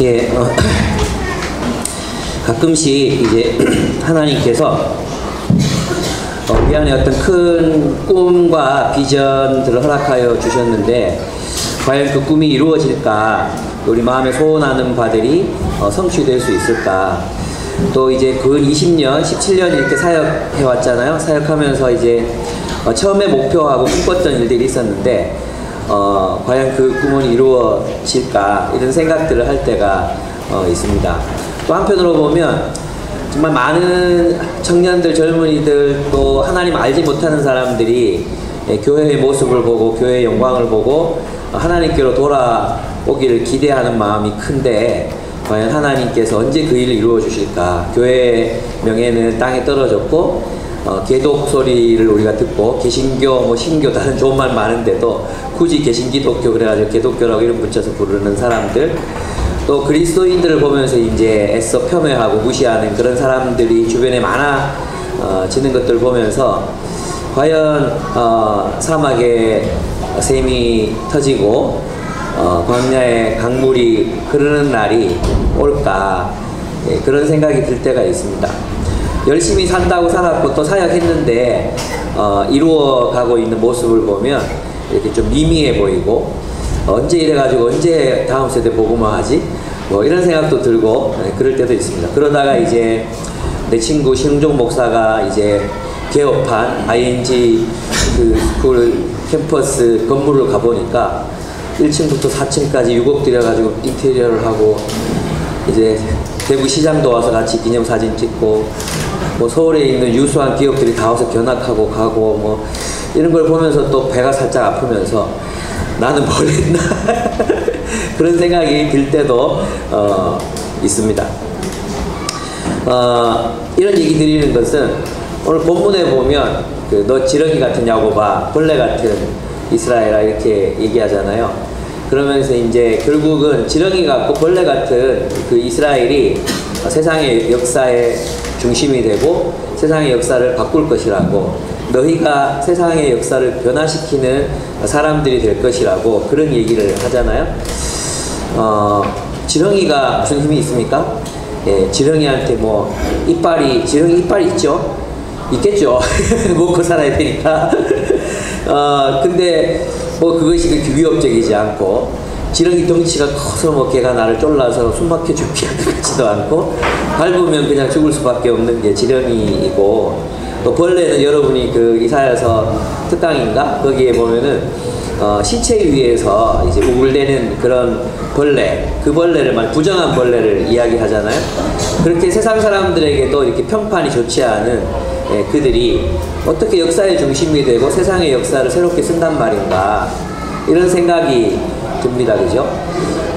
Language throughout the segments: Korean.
예, 가끔씩 이제 하나님께서 우리 안에 어떤 큰 꿈과 비전들을 허락하여 주셨는데 과연 그 꿈이 이루어질까, 우리 마음에 소원하는 바들이 성취될 수 있을까. 또 이제 근 20년, 17년 이렇게 사역해 왔잖아요. 사역하면서 이제 처음에 목표하고 꿈꿨던 일들이 있었는데 과연 그 꿈은 이루어질까, 이런 생각들을 할 때가 있습니다. 또 한편으로 보면 정말 많은 청년들, 젊은이들, 또 하나님 알지 못하는 사람들이 교회의 모습을 보고 교회의 영광을 보고 하나님께로 돌아오기를 기대하는 마음이 큰데 과연 하나님께서 언제 그 일을 이루어 주실까. 교회의 명예는 땅에 떨어졌고 개독 소리를 우리가 듣고 개신교, 신교 다른 좋은 말 많은데도 굳이 개신기독교 그래가지고 개독교라고 이름 붙여서 부르는 사람들, 또 그리스도인들을 보면서 이제 애써 폄훼하고 무시하는 그런 사람들이 주변에 많아지는 것들을 보면서 과연 사막에 샘이 터지고 광야에 강물이 흐르는 날이 올까, 그런 생각이 들 때가 있습니다. 열심히 산다고 살았고 또 사역했는데 이루어가고 있는 모습을 보면 이렇게 좀 미미해 보이고 언제 이래가지고 언제 다음 세대 보고만 하지? 이런 생각도 들고 그럴 때도 있습니다. 그러다가 이제 내 친구 신웅종 목사가 이제 개업한 ING 그 스쿨 캠퍼스 건물을 가보니까 1층부터 4층까지 6억 들여가지고 인테리어를 하고 이제 대구 시장도 와서 같이 기념사진 찍고 서울에 있는 유수한 기업들이 다 와서 견학하고 가고 이런 걸 보면서 또 배가 살짝 아프면서 나는 뭘 했나 그런 생각이 들 때도 있습니다. 이런 얘기 드리는 것은 오늘 본문에 보면 너 지렁이 같은 야곱아, 벌레 같은 이스라엘아 이렇게 얘기하잖아요. 그러면서 이제 결국은 지렁이 같고 벌레 같은 그 이스라엘이 세상의 역사의 중심이 되고 세상의 역사를 바꿀 것이라고, 너희가 세상의 역사를 변화시키는 사람들이 될 것이라고 그런 얘기를 하잖아요. 지렁이가 무슨 힘이 있습니까? 예, 지렁이한테 지렁이 이빨이 있죠? 있겠죠. 먹고 살아야 되니까. 근데 그것이 그렇게 위협적이지 않고, 지렁이 덩치가 커서 걔가 나를 쫄라서 숨막혀 죽게 하는 것 같지도 않고, 밟으면 그냥 죽을 수밖에 없는 게 지렁이이고, 또 벌레는 여러분이 그 이사야서 특강인가? 거기에 보면은 시체 위에서 이제 우글대는 그런 벌레, 그 벌레를 부정한 벌레를 이야기하잖아요. 그렇게 세상 사람들에게도 이렇게 평판이 좋지 않은 그들이 어떻게 역사의 중심이 되고 세상의 역사를 새롭게 쓴단 말인가, 이런 생각이 듭니다. 그죠?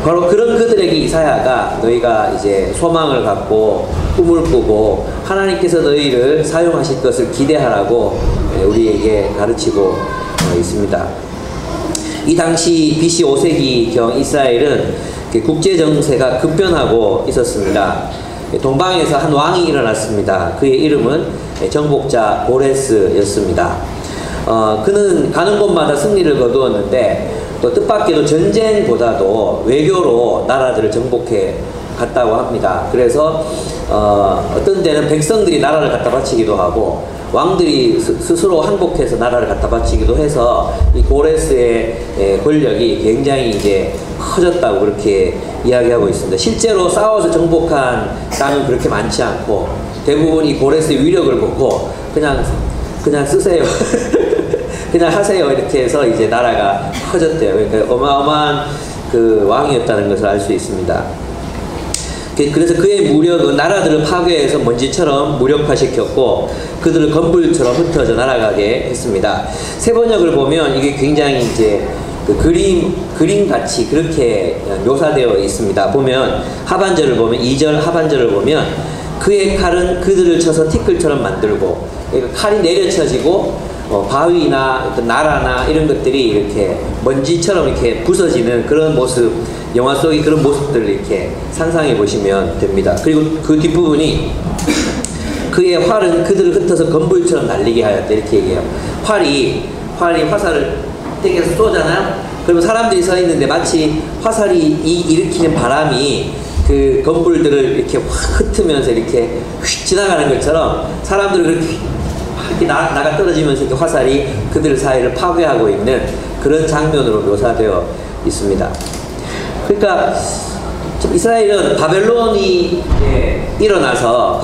바로 그런 그들에게 이사야가 너희가 이제 소망을 갖고 꿈을 꾸고 하나님께서 너희를 사용하실 것을 기대하라고 우리에게 가르치고 있습니다. 이 당시 BC 5세기경 이스라엘은 국제 정세가 급변하고 있었습니다. 동방에서 한 왕이 일어났습니다. 그의 이름은 정복자 고레스였습니다. 그는 가는 곳마다 승리를 거두었는데 또 뜻밖에도 전쟁보다도 외교로 나라들을 정복해 갔다고 합니다. 그래서 어떤 데는 백성들이 나라를 갖다 바치기도 하고 왕들이 스스로 항복해서 나라를 갖다 바치기도 해서 이 고레스의 권력이 굉장히 이제 커졌다고 그렇게 이야기하고 있습니다. 실제로 싸워서 정복한 땅은 그렇게 많지 않고 대부분 이 고레스의 위력을 보고 그냥 쓰세요. 그냥 하세요. 이렇게 해서 이제 나라가 커졌대요. 그러니까 어마어마한 그 왕이었다는 것을 알 수 있습니다. 그래서 그의 무력은 나라들을 파괴해서 먼지처럼 무력화시켰고 그들을 건불처럼 흩어져 날아가게 했습니다. 세번역을 보면 이게 굉장히 이제 그 그림 같이 그렇게 묘사되어 있습니다. 보면 하반절을 보면 2절 하반절을 보면 그의 칼은 그들을 쳐서 티끌처럼 만들고, 그러니까 칼이 내려쳐지고 바위나 어떤 나라나 이런 것들이 이렇게 먼지처럼 이렇게 부서지는 그런 모습, 영화 속의 그런 모습들을 이렇게 상상해 보시면 됩니다. 그리고 그 뒷부분이 그의 활은 그들을 흩어서 건불처럼 날리게 하였다 이렇게 얘기해요. 활이 화살을 땡겨서 쏘잖아요. 그러면 사람들이 서 있는데 마치 화살이 일으키는 바람이 그 건물들을 이렇게 확 흩으면서 이렇게 휙 지나가는 것처럼 사람들이 그렇게 나가 떨어지면서 이렇게 화살이 그들 사이를 파괴하고 있는 그런 장면으로 묘사되어 있습니다. 그러니까 이스라엘은 바벨로니아가 일어나서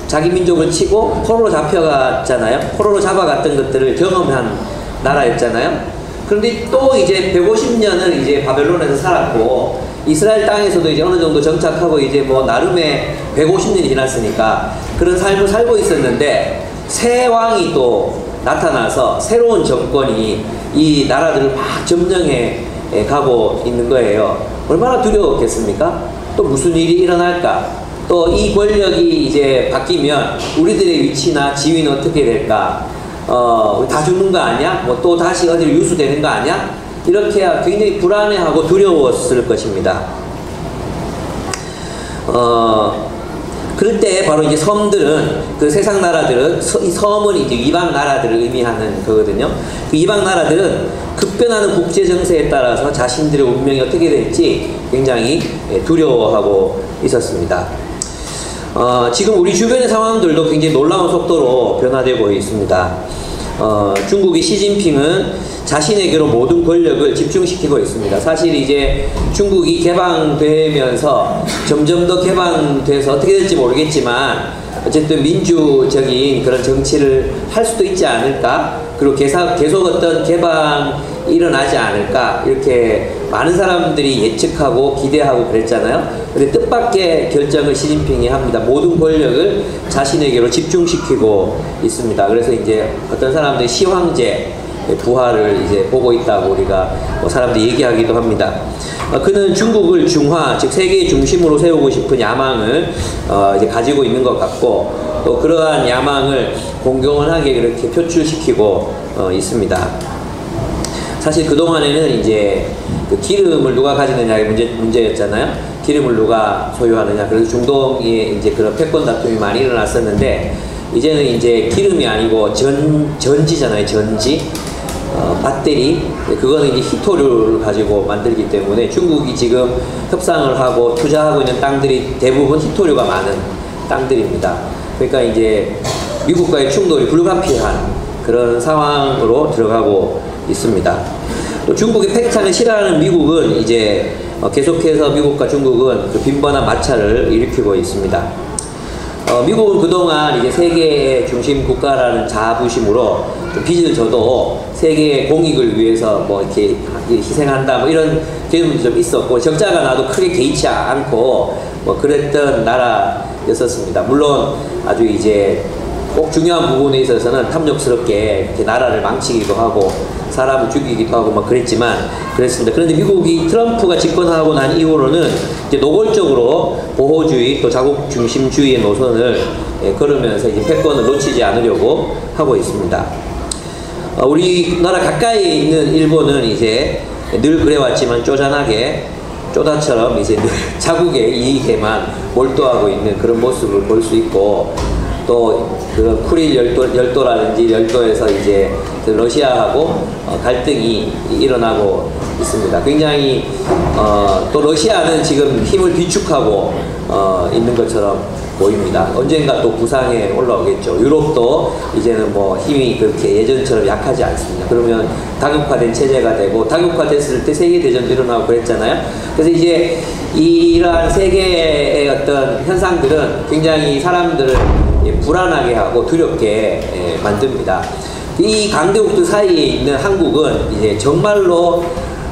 자기 민족을 치고 포로로 잡혀갔잖아요. 포로로 잡아갔던 것들을 경험한 나라였잖아요. 그런데 또 이제 150년을 이제 바벨론에서 살았고 이스라엘 땅에서도 이제 어느 정도 정착하고 이제 뭐 나름의 150년이 지났으니까 그런 삶을 살고 있었는데 새 왕이 또 나타나서 새로운 정권이 이 나라들을 막 점령해 가고 있는 거예요. 얼마나 두려웠겠습니까? 또 무슨 일이 일어날까? 또 이 권력이 이제 바뀌면 우리들의 위치나 지위는 어떻게 될까? 우리 다 죽는 거 아니야? 뭐 또 다시 어디로 유수되는 거 아니야? 이렇게 굉장히 불안해하고 두려웠을 것입니다. 그럴 때 바로 이제 섬들은 그 세상 나라들은 이 섬은 이제 이방 나라들을 의미하는 거거든요. 그 이방 나라들은 급변하는 국제 정세에 따라서 자신들의 운명이 어떻게 될지 굉장히 두려워하고 있었습니다. 지금 우리 주변의 상황들도 굉장히 놀라운 속도로 변화되고 있습니다. 중국의 시진핑은 자신에게로 모든 권력을 집중시키고 있습니다. 사실 이제 중국이 개방되면서 점점 더 개방돼서 어떻게 될지 모르겠지만 어쨌든 민주적인 그런 정치를 할 수도 있지 않을까, 그리고 계속 어떤 개방이 일어나지 않을까, 이렇게 많은 사람들이 예측하고 기대하고 그랬잖아요. 근데 뜻밖의 결정을 시진핑이 합니다. 모든 권력을 자신에게로 집중시키고 있습니다. 그래서 이제 어떤 사람들이 시황제 부활을 이제 보고 있다고 우리가 사람들이 얘기하기도 합니다. 그는 중국을 중화, 즉 세계의 중심으로 세우고 싶은 야망을 이제 가지고 있는 것 같고, 또 그러한 야망을 공공연하게 그렇게 표출시키고 있습니다. 사실 그동안에는 이제 그 기름을 누가 가지느냐의 문제였잖아요. 기름을 누가 소유하느냐. 그래서 중동에 이제 그런 패권 다툼이 많이 일어났었는데, 이제는 이제 기름이 아니고 전지잖아요. 전지. 배터리, 그거는 이제 히토류를 가지고 만들기 때문에 중국이 지금 협상을 하고 투자하고 있는 땅들이 대부분 히토류가 많은 땅들입니다. 그러니까 이제 미국과의 충돌이 불가피한 그런 상황으로 들어가고 있습니다. 또 중국의 팽창을 싫어하는 미국은 이제 계속해서 미국과 중국은 그 빈번한 마찰을 일으키고 있습니다. 미국은 그동안 이제 세계의 중심 국가라는 자부심으로 좀 빚을 져도 세계의 공익을 위해서 뭐 이렇게 희생한다 뭐 이런 개념도 좀 있었고, 적자가 나도 크게 개의치 않고 뭐 그랬던 나라였었습니다. 물론 아주 이제 꼭 중요한 부분에 있어서는 탐욕스럽게 이렇게 나라를 망치기도 하고 사람을 죽이기도 하고 막 그랬습니다. 그런데 미국이 트럼프가 집권하고 난 이후로는 이제 노골적으로 보호주의 또 자국 중심주의의 노선을 걸으면서 이제 패권을 놓치지 않으려고 하고 있습니다. 우리나라 가까이에 있는 일본은 이제 늘 그래왔지만 쪼잔하게 쪼다처럼 이제 늘 자국의 이익에만 몰두하고 있는 그런 모습을 볼 수 있고, 또 그 쿠릴 열도라든지 열도에서 이제 그 러시아하고 갈등이 일어나고 있습니다. 굉장히 또 러시아는 지금 힘을 비축하고 있는 것처럼 보입니다. 언젠가 또 구상에 올라오겠죠. 유럽도 이제는 뭐 힘이 그렇게 예전처럼 약하지 않습니다. 그러면 다극화된 체제가 되고, 다극화됐을 때 세계대전도 일어나고 그랬잖아요. 그래서 이제 이러한 세계의 어떤 현상들은 굉장히 사람들을 불안하게 하고 두렵게 만듭니다. 이 강대국들 사이에 있는 한국은 이제 정말로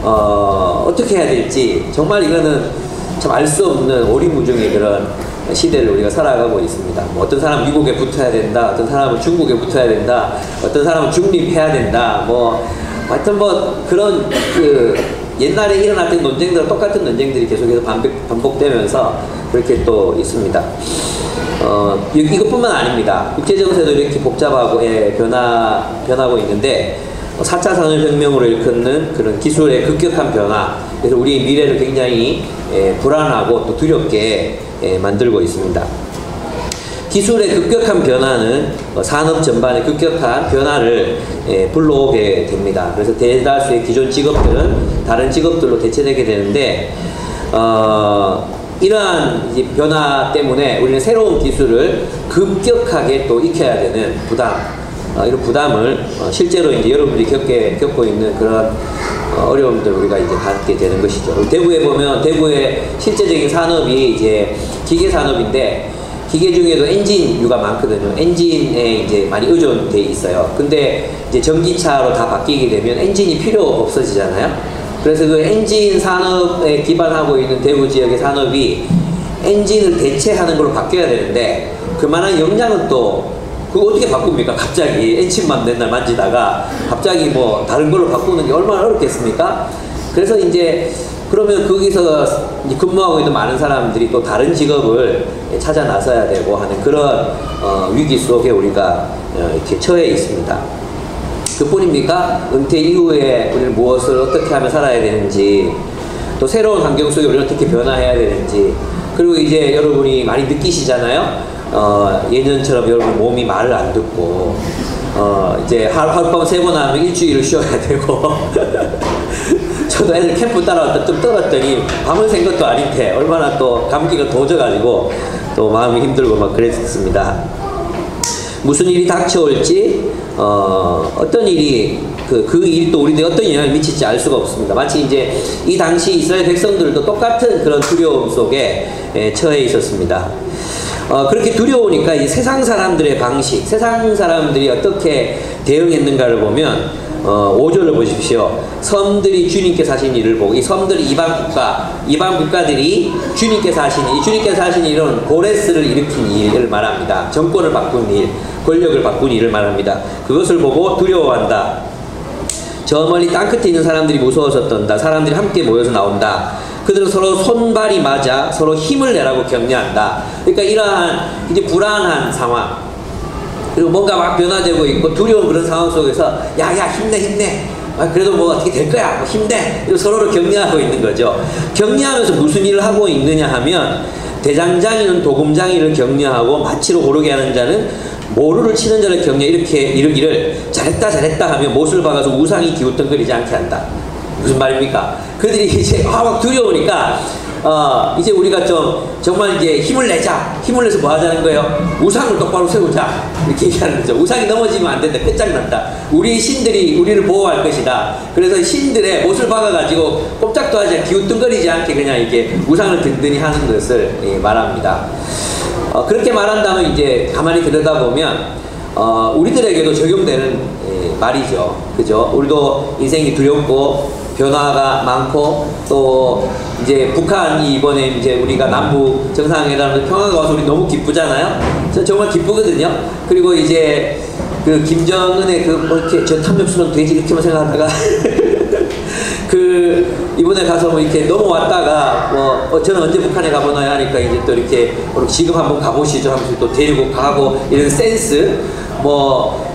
어떻게 해야 될지, 정말 이거는 참 알 수 없는 오리무중의 그런 시대를 우리가 살아가고 있습니다. 뭐 어떤 사람은 미국에 붙어야 된다, 어떤 사람은 중국에 붙어야 된다, 어떤 사람은 중립해야 된다, 뭐 하여튼 뭐 그런 그 옛날에 일어났던 논쟁들과 똑같은 논쟁들이 계속해서 반복되면서 그렇게 또 있습니다. 이것뿐만 아닙니다. 국제정세도 이렇게 복잡하고 변하고 있는데 4차 산업혁명으로 일컫는 그런 기술의 급격한 변화, 그래서 우리의 미래를 굉장히 불안하고 또 두렵게 만들고 있습니다. 기술의 급격한 변화는 산업 전반의 급격한 변화를 불러오게 됩니다. 그래서 대다수의 기존 직업들은 다른 직업들로 대체되게 되는데, 이러한 이제 변화 때문에 우리는 새로운 기술을 급격하게 또 익혀야 되는 부담, 이런 부담을 실제로 이제 여러분들이 겪고 있는 그런 어려움들 우리가 이제 갖게 되는 것이죠. 대구에 보면 대구의 실제적인 산업이 이제 기계 산업인데 기계 중에도 엔진류가 많거든요. 엔진에 이제 많이 의존돼 있어요. 근데 이제 전기차로 다 바뀌게 되면 엔진이 필요 없어지잖아요. 그래서 그 엔진 산업에 기반하고 있는 대구 지역의 산업이 엔진을 대체하는 걸로 바뀌어야 되는데 그만한 역량은 또 그거 어떻게 바꿉니까? 갑자기 엔진만 맨날 만지다가 갑자기 뭐 다른 걸로 바꾸는 게 얼마나 어렵겠습니까? 그래서 이제 그러면 거기서 이제 근무하고 있는 많은 사람들이 또 다른 직업을 찾아 나서야 되고 하는 그런 위기 속에 우리가 이렇게 처해 있습니다. 그뿐입니까? 은퇴 이후에 우리는 무엇을 어떻게 하면 살아야 되는지, 또 새로운 환경 속에 우리는 어떻게 변화해야 되는지, 그리고 이제 여러분이 많이 느끼시잖아요. 예전처럼 여러분 몸이 말을 안 듣고 이제 하룻밤 3번 하면 일주일을 쉬어야 되고 저도 애들 캠프 따라왔다 좀 떨었더니 밤을 샌 것도 아닌데 얼마나 또 감기가 도져가지고 또 마음이 힘들고 막 그랬습니다. 무슨 일이 닥쳐올지 어떤 일이 그 일이 또 우리들에 어떤 영향을 미칠지 알 수가 없습니다. 마치 이제 이 당시 이스라엘 백성들도 똑같은 그런 두려움 속에 처해 있었습니다. 그렇게 두려우니까 이 세상 사람들의 방식, 세상 사람들이 어떻게 대응했는가를 보면 5절을 보십시오. 섬들이 주님께서 하신 일을 보고, 이 섬들이 이방 국가들이 주님께서 하신 일은 고레스를 일으킨 일을 말합니다. 정권을 바꾼 일, 권력을 바꾼 일을 말합니다. 그것을 보고 두려워한다. 저 멀리 땅끝에 있는 사람들이 무서워서 떤다. 사람들이 함께 모여서 나온다. 그들은 서로 손발이 맞아 서로 힘을 내라고 격려한다. 그러니까 이러한 이제 불안한 상황, 그리고 뭔가 막 변화되고 있고 두려운 그런 상황 속에서 야야 힘내 그래도 뭐 어떻게 될 거야 뭐 힘내 서로를 격려하고 있는 거죠. 격려하면서 무슨 일을 하고 있느냐 하면 대장장이는 도금장이를 격려하고 마치로 고르게 하는 자는 모루를 치는 자를 격려 이렇게 이르기를 잘했다 하며 못을 박아서 우상이 기웃덩거리지 않게 한다. 무슨 말입니까? 그들이 이제 막 두려우니까 이제 우리가 좀 정말 이제 힘을 내자. 힘을 내서 뭐 하자는 거예요? 우상을 똑바로 세우자. 이렇게 얘기하는 거죠. 우상이 넘어지면 안 된다. 끝장난다. 우리 신들이 우리를 보호할 것이다. 그래서 신들의 못을 박아가지고 꼼짝도 하지 않게 기웃뚱거리지 않게 그냥 이렇게 우상을 든든히 하는 것을 말합니다. 그렇게 말한다면 이제 가만히 들여다보면 우리들에게도 적용되는 말이죠. 그죠? 우리도 인생이 두렵고 변화가 많고 또 이제 북한이 이번에 이제 우리가 남북 정상회담에서 평화가 와서 우리 너무 기쁘잖아요. 저 정말 기쁘거든요. 그리고 이제 그 김정은의 그 뭐 이렇게 저 탐욕스러운 돼지 이렇게만 생각하다가 그 이번에 가서 뭐 이렇게 넘어왔다가 뭐 저는 언제 북한에 가보나요 하니까 이제 또 이렇게 지금 한번 가보시죠 하면서 또 데리고 가고 이런 센스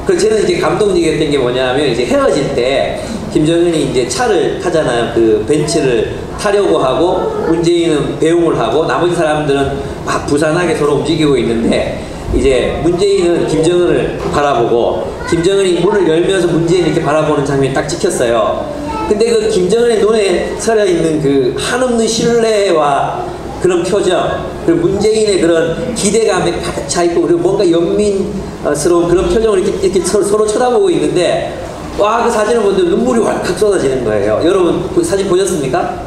그래서 저는 이제 감동적이었던 게 뭐냐면 이제 헤어질 때 김정은이 이제 차를 타잖아요. 그 벤츠를 타려고 하고 문재인은 배웅을 하고 나머지 사람들은 막 부산하게 서로 움직이고 있는데 이제 문재인은 김정은을 바라보고 김정은이 문을 열면서 문재인을 이렇게 바라보는 장면이 딱 찍혔어요. 근데 그 김정은의 눈에 서려있는 그 한없는 신뢰와 그런 표정, 그리고 문재인의 그런 기대감에 가득 차 있고 그리고 뭔가 연민스러운 그런 표정을 이렇게 서로 쳐다보고 있는데 와, 그 사진을 보는데 눈물이 왈칵 쏟아지는 거예요. 여러분 그 사진 보셨습니까?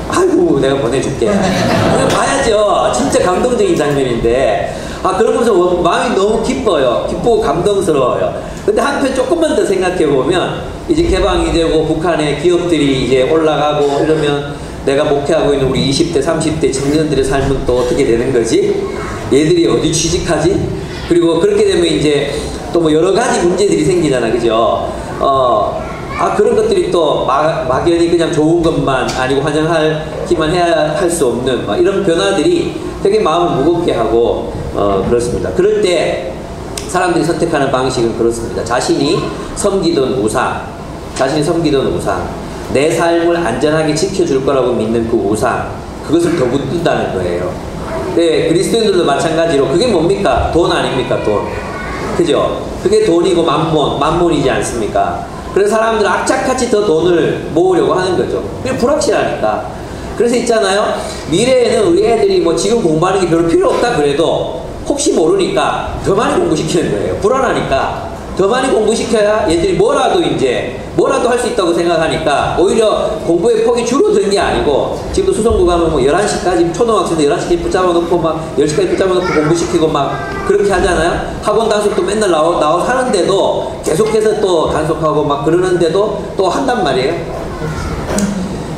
아이고 내가 보내줄게. 그냥 봐야죠. 진짜 감동적인 장면인데 그러면서 마음이 너무 기쁘고 감동스러워요. 근데 한편 조금만 더 생각해보면 이제 개방이 되고 북한의 기업들이 이제 올라가고 이러면 내가 목회하고 있는 우리 20대 30대 청년들의 삶은 또 어떻게 되는 거지? 얘들이 어디 취직하지? 그리고 그렇게 되면 이제 또 뭐 여러 가지 문제들이 생기잖아, 그죠? 그런 것들이 또 막연히 그냥 좋은 것만 아니고 환영하기만 해야 할 수 없는 이런 변화들이 되게 마음을 무겁게 하고 그렇습니다. 그럴 때 사람들이 선택하는 방식은 그렇습니다. 자신이 섬기던 우상, 내 삶을 안전하게 지켜줄 거라고 믿는 그 우상, 그것을 더 붙든다는 거예요. 네, 그리스도인들도 마찬가지로 그게 뭡니까? 돈 아닙니까? 돈. 그죠? 그게 돈이고 만몬이지 않습니까? 그래서 사람들은 악착같이 더 돈을 모으려고 하는 거죠. 그게 불확실하니까. 그래서 있잖아요. 미래에는 우리 애들이 뭐 지금 공부하는 게 별로 필요 없다 그래도 혹시 모르니까 더 많이 공부시키는 거예요. 불안하니까 더 많이 공부시켜야 얘들이 뭐라도 할 수 있다고 생각하니까 오히려 공부의 폭이 줄어드는 게 아니고, 지금도 수성구 가면 뭐 11시까지 초등학생들 11시까지 붙잡아 놓고 막 10시까지 붙잡아 놓고 공부시키고 막 그렇게 하잖아요. 학원 단속도 맨날 나와서 하는데도 계속해서 또 단속하고 막 그러는데도 또 한단 말이에요.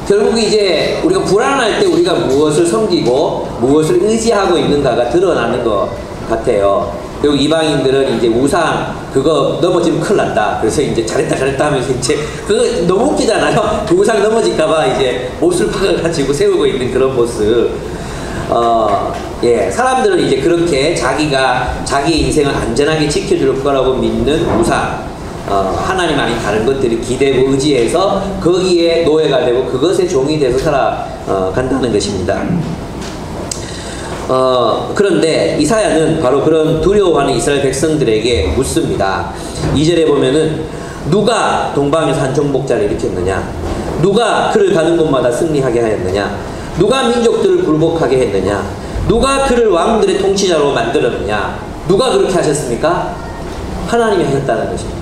결국 이제 우리가 불안할 때 우리가 무엇을 섬기고 무엇을 의지하고 있는가가 드러나는 것 같아요. 그리고 이방인들은 이제 우상 그거 넘어지면 큰일 난다. 그래서 이제 잘했다 하면서 이제 그거 너무 웃기잖아요. 그 우상 넘어질까봐 이제 못을 박아가지고 세우고 있는 그런 모습. 예, 사람들은 이제 그렇게 자기 인생을 안전하게 지켜줄 거라고 믿는 우상, 하나님 아닌 다른 것들이 기대고 의지해서 거기에 노예가 되고 그것의 종이 돼서 살아간다는 것입니다. 그런데 이사야는 바로 그런 두려워하는 이스라엘 백성들에게 묻습니다. 2절에 보면은 누가 동방에서 한 정복자를 일으켰느냐? 누가 그를 가는 곳마다 승리하게 하였느냐? 누가 민족들을 굴복하게 했느냐? 누가 그를 왕들의 통치자로 만들었느냐? 누가 그렇게 하셨습니까? 하나님이 하셨다는 것입니다.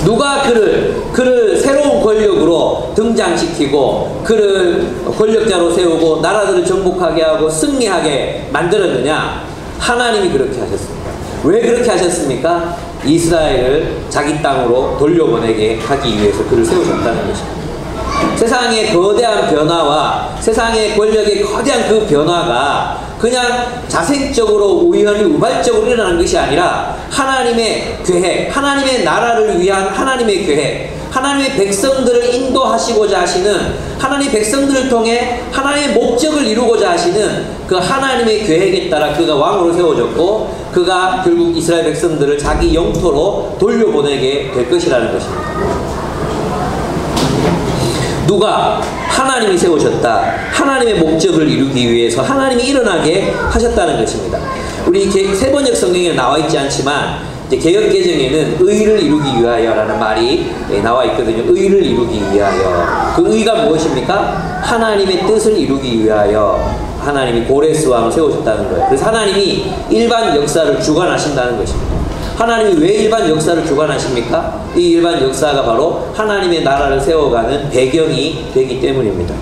누가 그를 새로운 권력으로 등장시키고 그를 권력자로 세우고 나라들을 정복하게 하고 승리하게 만들었느냐? 하나님이 그렇게 하셨습니다. 왜 그렇게 하셨습니까? 이스라엘을 자기 땅으로 돌려보내게 하기 위해서 그를 세우셨다는 것입니다. 세상의 거대한 변화와 세상의 권력의 거대한 그 변화가 그냥 자생적으로 우연히 우발적으로 일어나는 것이 아니라 하나님의 계획, 하나님의 나라를 위한 하나님의 계획, 하나님의 백성들을 인도하시고자 하시는, 하나님의 백성들을 통해 하나님의 목적을 이루고자 하시는 그 하나님의 계획에 따라 그가 왕으로 세워졌고 그가 결국 이스라엘 백성들을 자기 영토로 돌려보내게 될 것이라는 것입니다. 누가? 하나님이 세우셨다. 하나님의 목적을 이루기 위해서 하나님이 일어나게 하셨다는 것입니다. 우리 세번역 성경에 나와 있지 않지만 이제 개역개정에는 의를 이루기 위하여라는 말이 나와 있거든요. 의를 이루기 위하여. 그 의가 무엇입니까? 하나님의 뜻을 이루기 위하여 하나님이 고레스 왕을 세우셨다는 거예요. 그래서 하나님이 일반 역사를 주관하신다는 것입니다. 하나님이 왜 일반 역사를 주관하십니까? 이 일반 역사가 바로 하나님의 나라를 세워가는 배경이 되기 때문입니다.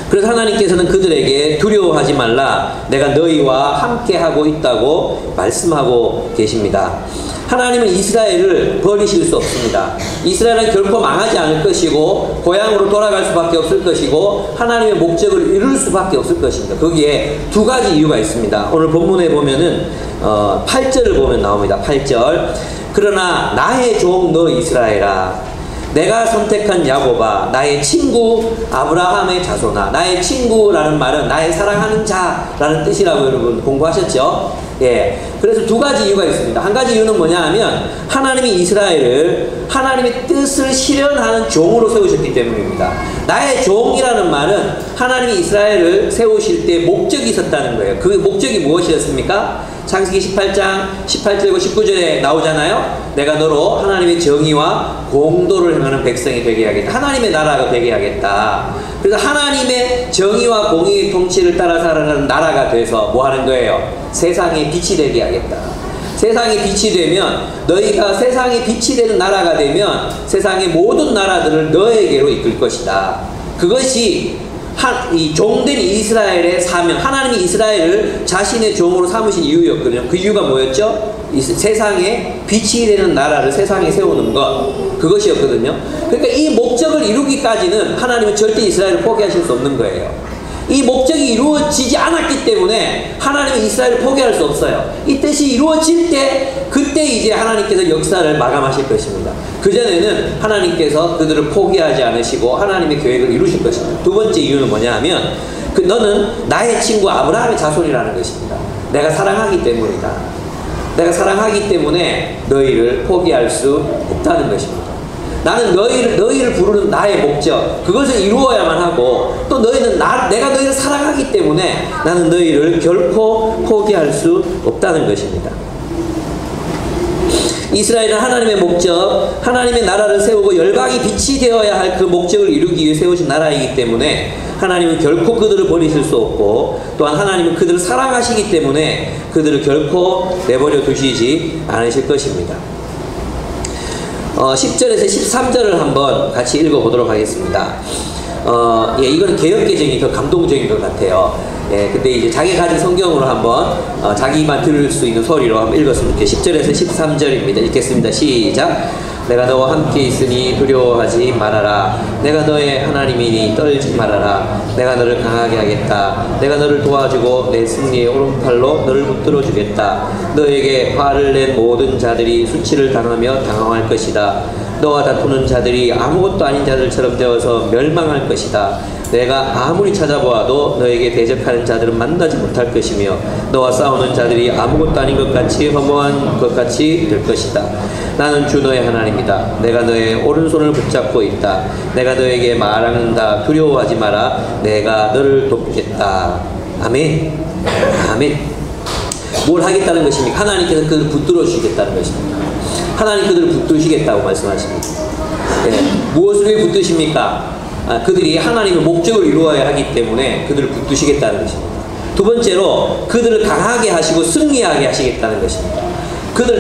그래서 하나님께서는 그들에게 두려워하지 말라, 내가 너희와 함께하고 있다고 말씀하고 계십니다. 하나님은 이스라엘을 버리실 수 없습니다. 이스라엘은 결코 망하지 않을 것이고 고향으로 돌아갈 수밖에 없을 것이고 하나님의 목적을 이룰 수밖에 없을 것입니다. 거기에 두 가지 이유가 있습니다. 오늘 본문에 보면은 8절을 보면 나옵니다. 8절. 그러나 나의 종 너 이스라엘아, 내가 선택한 야곱아, 나의 친구 아브라함의 자손아. 나의 친구라는 말은 나의 사랑하는 자라는 뜻이라고 여러분 공부하셨죠? 예. 그래서 두 가지 이유가 있습니다. 한 가지 이유는 뭐냐 하면 하나님이 이스라엘을 하나님의 뜻을 실현하는 종으로 세우셨기 때문입니다. 나의 종이라는 말은 하나님이 이스라엘을 세우실 때 목적이 있었다는 거예요. 그 목적이 무엇이었습니까? 창세기 18장 18절과 19절에 나오잖아요. 내가 너로 하나님의 정의와 공도를 행하는 백성이 되게 하겠다. 하나님의 나라가 되게 하겠다. 그래서 하나님의 정의와 공의의 통치를 따라 살아가는 나라가 돼서 뭐 하는 거예요? 세상에 빛이 되게 하겠다. 세상에 빛이 되면, 너희가 세상에 빛이 되는 나라가 되면 세상의 모든 나라들을 너에게로 이끌 것이다. 그것이 이 종된 이스라엘의 사명, 하나님이 이스라엘을 자신의 종으로 삼으신 이유였거든요. 그 이유가 뭐였죠? 세상에 빛이 되는 나라를 세상에 세우는 것, 그것이었거든요. 그러니까 이 목적을 이루기까지는 하나님은 절대 이스라엘을 포기하실 수 없는 거예요. 이 목적이 이루어지지 않았기 때문에 하나님은 이스라엘을 포기할 수 없어요. 이 뜻이 이루어질 때, 그때 이제 하나님께서 역사를 마감하실 것입니다. 그전에는 하나님께서 그들을 포기하지 않으시고 하나님의 계획을 이루실 것입니다. 두 번째 이유는 뭐냐 하면 너는 나의 친구 아브라함의 자손이라는 것입니다. 내가 사랑하기 때문이다. 내가 사랑하기 때문에 너희를 포기할 수 없다는 것입니다. 나는 너희를 부르는 나의 목적, 그것을 이루어야만 하고, 또 너희는 내가 너희를 사랑하기 때문에 나는 너희를 결코 포기할 수 없다는 것입니다. 이스라엘은 하나님의 목적, 하나님의 나라를 세우고 열방이 빛이 되어야 할 그 목적을 이루기 위해 세우신 나라이기 때문에 하나님은 결코 그들을 버리실 수 없고, 또한 하나님은 그들을 사랑하시기 때문에 그들을 결코 내버려 두시지 않으실 것입니다. 10절에서 13절을 한번 같이 읽어보도록 하겠습니다. 이거는 개역개정이 더 감동적인 것 같아요. 근데 이제 자기 가진 성경으로 한번 자기만 들을 수 있는 소리로 한번 읽었으면 좋겠어요. 10절에서 13절입니다. 읽겠습니다. 시작. 내가 너와 함께 있으니 두려워하지 말아라. 내가 너의 하나님이니 떨지 말아라. 내가 너를 강하게 하겠다. 내가 너를 도와주고 내 승리의 오른팔로 너를 붙들어 주겠다. 너에게 화를 낸 모든 자들이 수치를 당하며 당황할 것이다. 너와 다투는 자들이 아무것도 아닌 자들처럼 되어서 멸망할 것이다. 내가 아무리 찾아보아도 너에게 대적하는 자들은 만나지 못할 것이며 너와 싸우는 자들이 아무것도 아닌 것 같이 허무한 것 같이 될 것이다. 나는 주 너의 하나님이다. 내가 너의 오른손을 붙잡고 있다. 내가 너에게 말하는다. 두려워하지 마라. 내가 너를 돕겠다. 아멘. 아멘. 뭘 하겠다는 것입니까? 하나님께서 그들을 붙들어 주시겠다는 것입니다. 하나님 그들을 붙드시겠다고 말씀하십니다. 무엇을 위해 붙드십니까? 그들이 하나님의 목적을 이루어야 하기 때문에 그들을 붙드시겠다는 것입니다. 두 번째로 그들을 강하게 하시고 승리하게 하시겠다는 것입니다.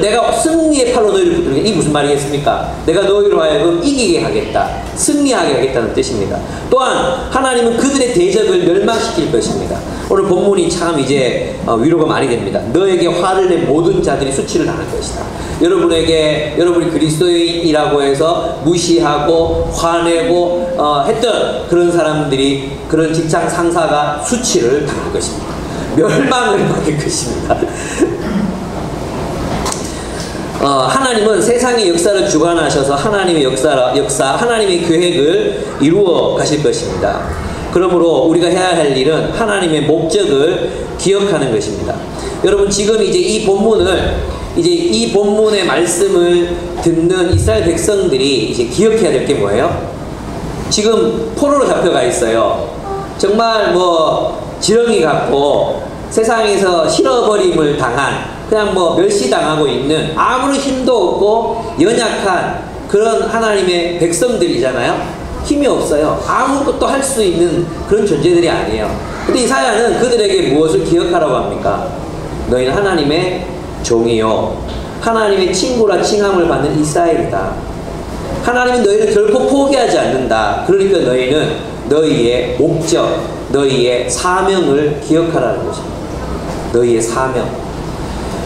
내가 승리의 팔로 너희를 붙드는 게, 이 무슨 말이겠습니까? 내가 너희로 하여금 이기게 하겠다, 승리하게 하겠다는 뜻입니다. 또한 하나님은 그들의 대적을 멸망시킬 것입니다. 오늘 본문이 참 이제 위로가 많이 됩니다. 너에게 화를 낸 모든 자들이 수치를 당할 것이다. 여러분이 그리스도인이라고 해서 무시하고 화내고 했던 그런 사람들이, 그런 직장 상사가 수치를 당할 것입니다. 멸망을 받을 것입니다. 하나님은 세상의 역사를 주관하셔서 하나님의 역사, 하나님의 계획을 이루어 가실 것입니다. 그러므로 우리가 해야 할 일은 하나님의 목적을 기억하는 것입니다. 여러분, 지금 이제 이 본문의 말씀을 듣는 이스라엘 백성들이 이제 기억해야 될 게 뭐예요? 지금 포로로 잡혀가 있어요. 정말 지렁이 같고 세상에서 실어버림을 당한, 그냥 멸시당하고 있는, 아무런 힘도 없고 연약한 그런 하나님의 백성들이잖아요. 힘이 없어요. 아무것도 할 수 있는 그런 존재들이 아니에요. 근데 이사야는 그들에게 무엇을 기억하라고 합니까? 너희는 하나님의 종이요, 하나님의 친구라 칭함을 받는 이스라엘이다. 하나님은 너희를 결코 포기하지 않는다. 그러니까 너희는 너희의 목적, 너희의 사명을 기억하라는 것입니다. 너희의 사명.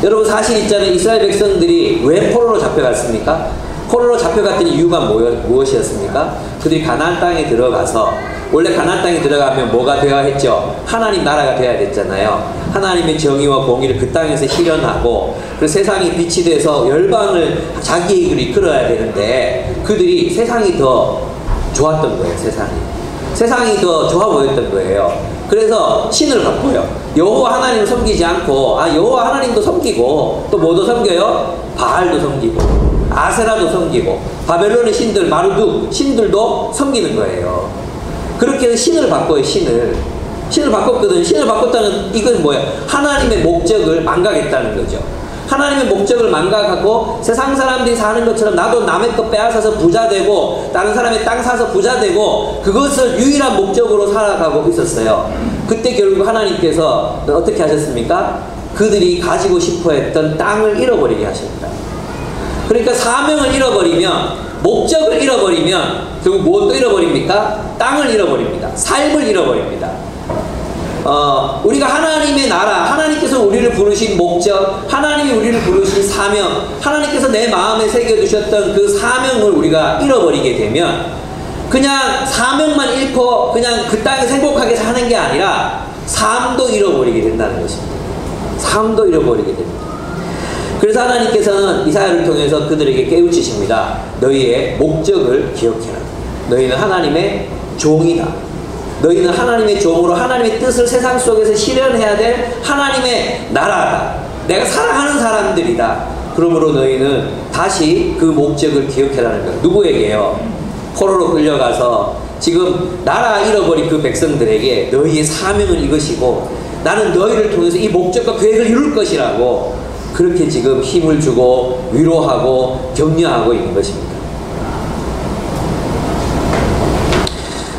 여러분, 사실 있잖아요. 이스라엘 백성들이 왜 포로로 잡혀갔습니까? 포로로 잡혀갔던 이유가 무엇이었습니까? 그들이 가나안 땅에 들어가서, 원래 가나안 땅에 들어가면 뭐가 되어야 했죠? 하나님 나라가 되어야 됐잖아요. 하나님의 정의와 공의를 그 땅에서 실현하고, 그래서 세상이 빛이 돼서 열방을 자기의 길을 이끌어야 되는데, 그들이 세상이 더 좋았던 거예요. 세상이 더 좋아 보였던 거예요. 그래서 신을 바꿔요. 여호와 하나님을 섬기지 않고, 여호와 하나님도 섬기고, 또 뭐도 섬겨요? 바알도 섬기고, 아세라도 섬기고, 바벨론의 신들, 마르둑 신들도 섬기는 거예요. 그렇게 해서 신을 바꿔요. 신을 바꿨거든. 신을 바꿨다는, 이건 뭐야? 하나님의 목적을 망각했다는 거죠. 하나님의 목적을 망각하고 세상 사람들이 사는 것처럼 나도 남의 것 빼앗아서 부자 되고, 다른 사람의 땅 사서 부자 되고, 그것을 유일한 목적으로 살아가고 있었어요. 그때 결국 하나님께서 어떻게 하셨습니까? 그들이 가지고 싶어 했던 땅을 잃어버리게 하십니다. 그러니까 사명을 잃어버리면, 목적을 잃어버리면 결국 무엇도 잃어버립니까? 땅을 잃어버립니다. 삶을 잃어버립니다. 우리가 하나님의 나라, 하나님께서 우리를 부르신 목적, 하나님이 우리를 부르신 사명, 하나님께서 내 마음에 새겨두셨던 그 사명을 우리가 잃어버리게 되면, 그냥 사명만 잃고 그냥 그 땅에서 행복하게 사는 게 아니라 삶도 잃어버리게 된다는 것입니다. 삶도 잃어버리게 됩니다. 그래서 하나님께서는 이사야를 통해서 그들에게 깨우치십니다. 너희의 목적을 기억해라. 너희는 하나님의 종이다. 너희는 하나님의 종으로 하나님의 뜻을 세상 속에서 실현해야 될 하나님의 나라다. 내가 사랑하는 사람들이다. 그러므로 너희는 다시 그 목적을 기억해라는 거예요. 누구에게요? 포로로 끌려가서 지금 나라 잃어버린 그 백성들에게 너희의 사명은 이것이고, 나는 너희를 통해서 이 목적과 계획을 이룰 것이라고 그렇게 지금 힘을 주고 위로하고 격려하고 있는 것입니다.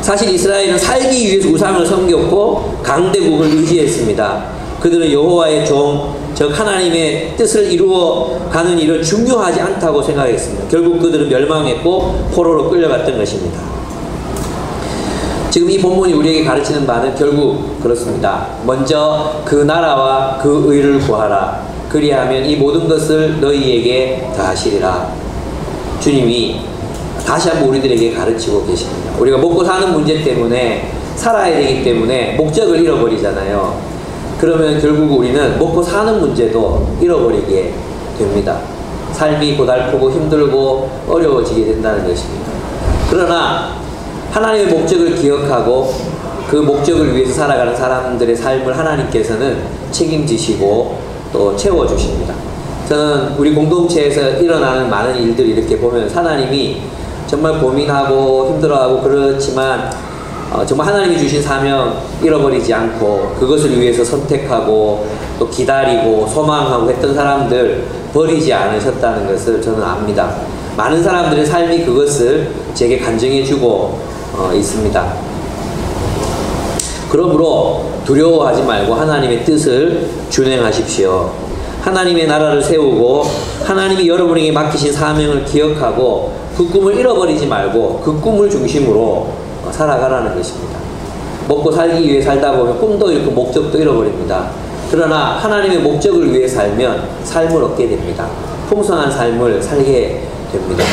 사실 이스라엘은 살기 위해서 우상을 섬겼고 강대국을 의지했습니다. 그들은 여호와의 종, 즉 하나님의 뜻을 이루어가는 일을 중요하지 않다고 생각했습니다. 결국 그들은 멸망했고 포로로 끌려갔던 것입니다. 지금 이 본문이 우리에게 가르치는 바는 결국 그렇습니다. 먼저 그 나라와 그 의를 구하라. 그리하면 이 모든 것을 너희에게 더하시리라. 주님이 다시 한번 우리들에게 가르치고 계십니다. 우리가 먹고 사는 문제 때문에 살아야 되기 때문에 목적을 잃어버리잖아요. 그러면 결국 우리는 먹고 사는 문제도 잃어버리게 됩니다. 삶이 고달프고 힘들고 어려워지게 된다는 것입니다. 그러나 하나님의 목적을 기억하고 그 목적을 위해서 살아가는 사람들의 삶을 하나님께서는 책임지시고 또 채워주십니다. 저는 우리 공동체에서 일어나는 많은 일들 이렇게 보면 하나님이 정말 고민하고 힘들어하고 그렇지만 정말 하나님이 주신 사명 잃어버리지 않고 그것을 위해서 선택하고 또 기다리고 소망하고 했던 사람들 버리지 않으셨다는 것을 저는 압니다. 많은 사람들의 삶이 그것을 제게 간증해주고 있습니다. 그러므로 두려워하지 말고 하나님의 뜻을 준행하십시오. 하나님의 나라를 세우고 하나님이 여러분에게 맡기신 사명을 기억하고 그 꿈을 잃어버리지 말고 그 꿈을 중심으로 살아가라는 것입니다. 먹고 살기 위해 살다 보면 꿈도 잃고 목적도 잃어버립니다. 그러나 하나님의 목적을 위해 살면 삶을 얻게 됩니다. 풍성한 삶을 살게 됩니다.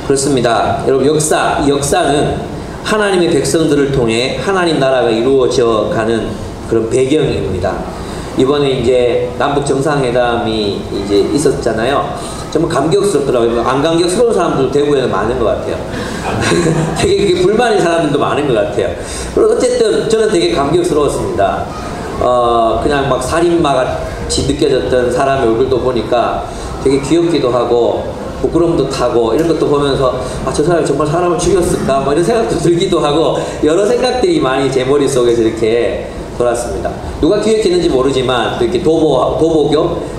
그렇습니다. 여러분 이 역사는 하나님의 백성들을 통해 하나님 나라가 이루어져 가는 그런 배경입니다. 이번에 이제 남북 정상회담이 이제 있었잖아요. 정말 감격스럽더라고요. 안 감격스러운 사람들도 대구에는 많은 것 같아요. 되게 그게 불만인 사람들도 많은 것 같아요. 그리고 어쨌든 저는 되게 감격스러웠습니다. 그냥 막 살인마같이 느껴졌던 사람의 얼굴도 보니까 되게 귀엽기도 하고 부끄럼도 타고 이런 것도 보면서 아, 저 사람이 정말 사람을 죽였을까? 뭐 이런 생각도 들기도 하고 여러 생각들이 많이 제 머릿속에서 이렇게 돌았습니다. 누가 기획했는지 모르지만 또 이렇게 도보교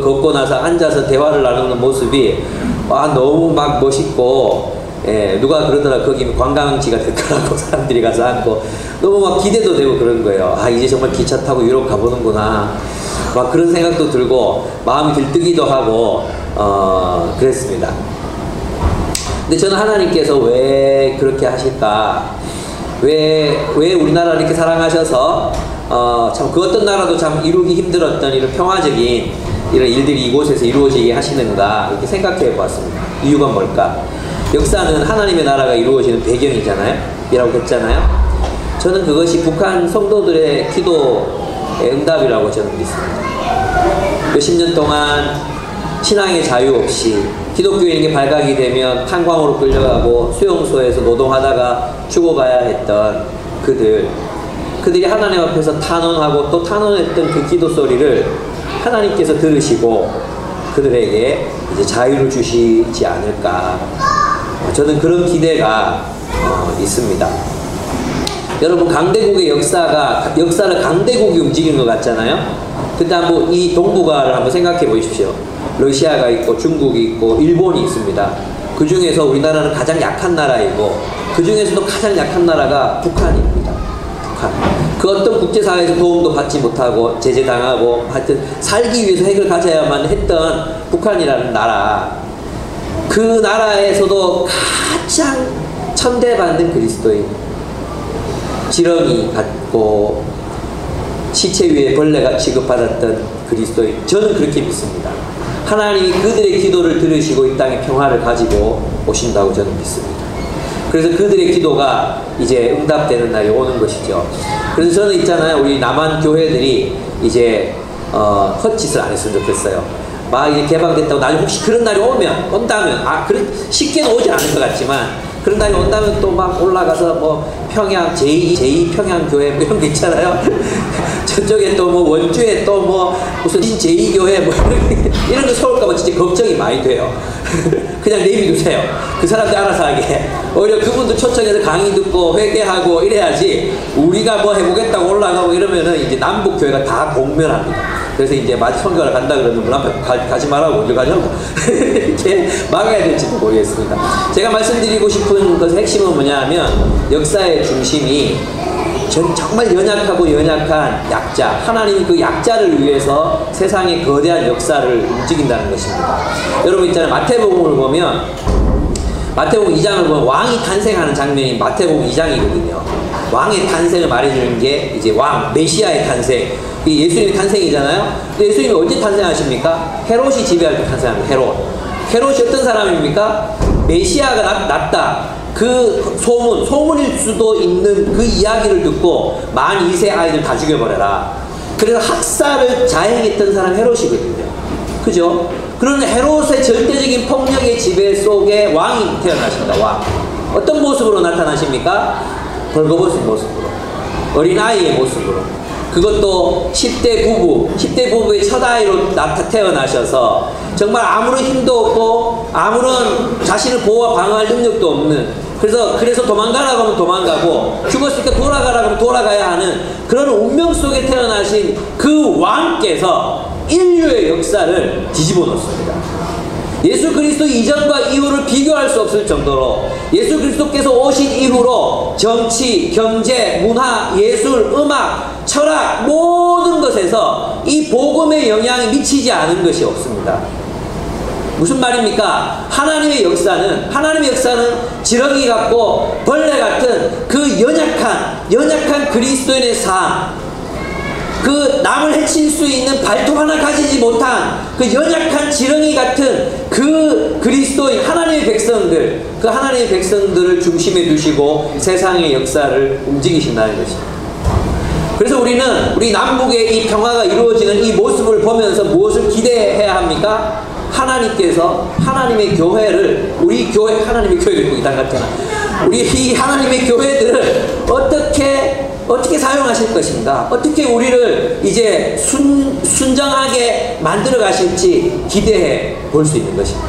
걷고 나서 앉아서 대화를 나누는 모습이 너무 막 멋있고 누가 그러더라 거기 관광지가 될 거라고 사람들이 가서 앉고 너무 막 기대도 되고 그런 거예요. 이제 정말 기차 타고 유럽 가보는구나 막 그런 생각도 들고 마음이 들뜨기도 하고 그랬습니다. 근데 저는 하나님께서 왜 그렇게 하실까? 왜 우리나라를 이렇게 사랑하셔서 참 그 어떤 나라도 참 이루기 힘들었던 이런 평화적인 이런 일들이 이곳에서 이루어지게 하시는가 이렇게 생각해 보았습니다. 이유가 뭘까? 역사는 하나님의 나라가 이루어지는 배경이잖아요. 이라고 했잖아요. 저는 그것이 북한 성도들의 기도의 응답이라고 저는 믿습니다. 몇십 년 동안 신앙의 자유 없이 기독교인에게 발각이 되면 탄광으로 끌려가고 수용소에서 노동하다가 죽어가야 했던 그들이 하나님 앞에서 탄원하고 또 탄원했던 그 기도 소리를 하나님께서 들으시고 그들에게 이제 자유를 주시지 않을까. 저는 그런 기대가 있습니다. 여러분 강대국의 역사를 강대국이 움직이는 것 같잖아요. 근데 한번 이 동북아를 한번 생각해 보십시오. 러시아가 있고 중국이 있고 일본이 있습니다. 그 중에서 우리나라는 가장 약한 나라이고 그 중에서도 가장 약한 나라가 북한입니다. 북한. 그 어떤 국제사회에서 도움도 받지 못하고 제재당하고 하여튼 살기 위해서 핵을 가져야만 했던 북한이라는 나라. 그 나라에서도 가장 천대받는 그리스도인. 지렁이 같고 시체 위에 벌레가 취급받았던 그리스도인. 저는 그렇게 믿습니다. 하나님이 그들의 기도를 들으시고 이 땅에 평화를 가지고 오신다고 저는 믿습니다. 그래서 그들의 기도가 이제 응답되는 날이 오는 것이죠. 그래서 저는 있잖아요. 우리 남한 교회들이 이제 헛짓을 안 했으면 좋겠어요. 막 이제 개방됐다고 나중에 혹시 그런 날이 온다면 쉽게는 오지 않을 것 같지만 그런 날이 온다면 또 막 올라가서 뭐 평양 제2 평양 교회 뭐 이런 거 있잖아요. 저쪽에 또 뭐 원주에 또 뭐 무슨 제2 교회 뭐 이런 거 세울까 봐 진짜 걱정이 많이 돼요. 그냥 내비두세요. 그 사람들 알아서 하게. 오히려 그분도 초청해서 강의 듣고 회개하고 이래야지 우리가 뭐 해보겠다고 올라가고 이러면은 이제 남북 교회가 다 공멸합니다. 그래서 이제 마치 선교를 간다 그러는 분 앞에 가지 말라고 어디 가냐고 이렇게 막아야 될지도 모르겠습니다. 제가 말씀드리고 싶은 것의 핵심은 뭐냐면 역사의 중심이 정말 연약하고 연약한 약자, 하나님이 그 약자를 위해서 세상의 거대한 역사를 움직인다는 것입니다. 여러분 있잖아요. 마태복음을 보면 마태복음 2장을 보면 왕이 탄생하는 장면이 마태복음 2장이거든요. 왕의 탄생을 말해주는 게 이제 왕, 메시아의 탄생. 예수님의 탄생이잖아요. 근데 예수님이 언제 탄생하십니까? 헤롯이 지배할 때 탄생합니다. 헤롯이 어떤 사람입니까? 메시아가 났다. 그 소문일 수도 있는 그 이야기를 듣고 만 2세 아이들 다 죽여버려라. 그래서 학살을 자행했던 사람 헤롯이거든요. 그죠? 그런 헤롯의 절대적인 폭력의 지배 속에 왕이 태어나십니다. 왕. 어떤 모습으로 나타나십니까? 벌거벗은 모습으로. 어린아이의 모습으로. 그것도 10대 부부의 첫 아이로 태어나셔서 정말 아무런 힘도 없고 아무런 자신을 보호와 방어할 능력도 없는, 그래서 도망가라고 하면 도망가고 죽었으니까 돌아가라고 하면 돌아가야 하는 그런 운명 속에 태어나신 그 왕께서 인류의 역사를 뒤집어 놓습니다. 예수 그리스도 이전과 이후를 비교할 수 없을 정도로 예수 그리스도께서 오신 이후로 정치, 경제, 문화, 예술, 음악, 철학 모든 것에서 이 복음의 영향이 미치지 않은 것이 없습니다. 무슨 말입니까? 하나님의 역사는 지렁이 같고 벌레 같은 그 연약한 그리스도인의 삶, 그 남을 해칠 수 있는 발톱 하나 가지지 못한 그 연약한 지렁이 같은 그 그리스도인 하나님의 백성들, 그 하나님의 백성들을 중심에 두시고 세상의 역사를 움직이신다는 것입니다. 그래서 우리 남북의 이 평화가 이루어지는 이 모습을 보면서 무엇을 기대해야 합니까? 하나님께서 하나님의 교회를, 우리 교회, 하나님의 교회를 이단 같잖아. 우리 이 하나님의 교회들을 어떻게 사용하실 것인가? 어떻게 우리를 이제 순정하게 만들어 가실지 기대해 볼 수 있는 것입니다.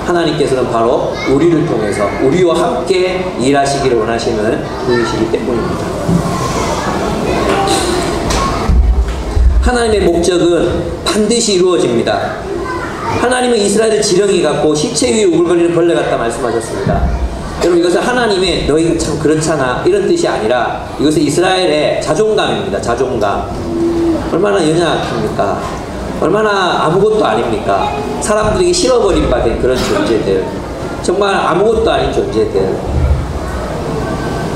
하나님께서는 바로 우리를 통해서 우리와 함께 일하시기를 원하시는 분이시기 때문입니다. 하나님의 목적은 반드시 이루어집니다. 하나님은 이스라엘을 지렁이 같고 시체 위에 우글거리는 벌레 같다 말씀하셨습니다. 여러분, 이것은 하나님의 너희가 참 그렇잖아 이런 뜻이 아니라 이것은 이스라엘의 자존감입니다. 자존감. 얼마나 연약합니까? 얼마나 아무것도 아닙니까? 사람들에게 실어버린 바 된 그런 존재들, 정말 아무것도 아닌 존재들,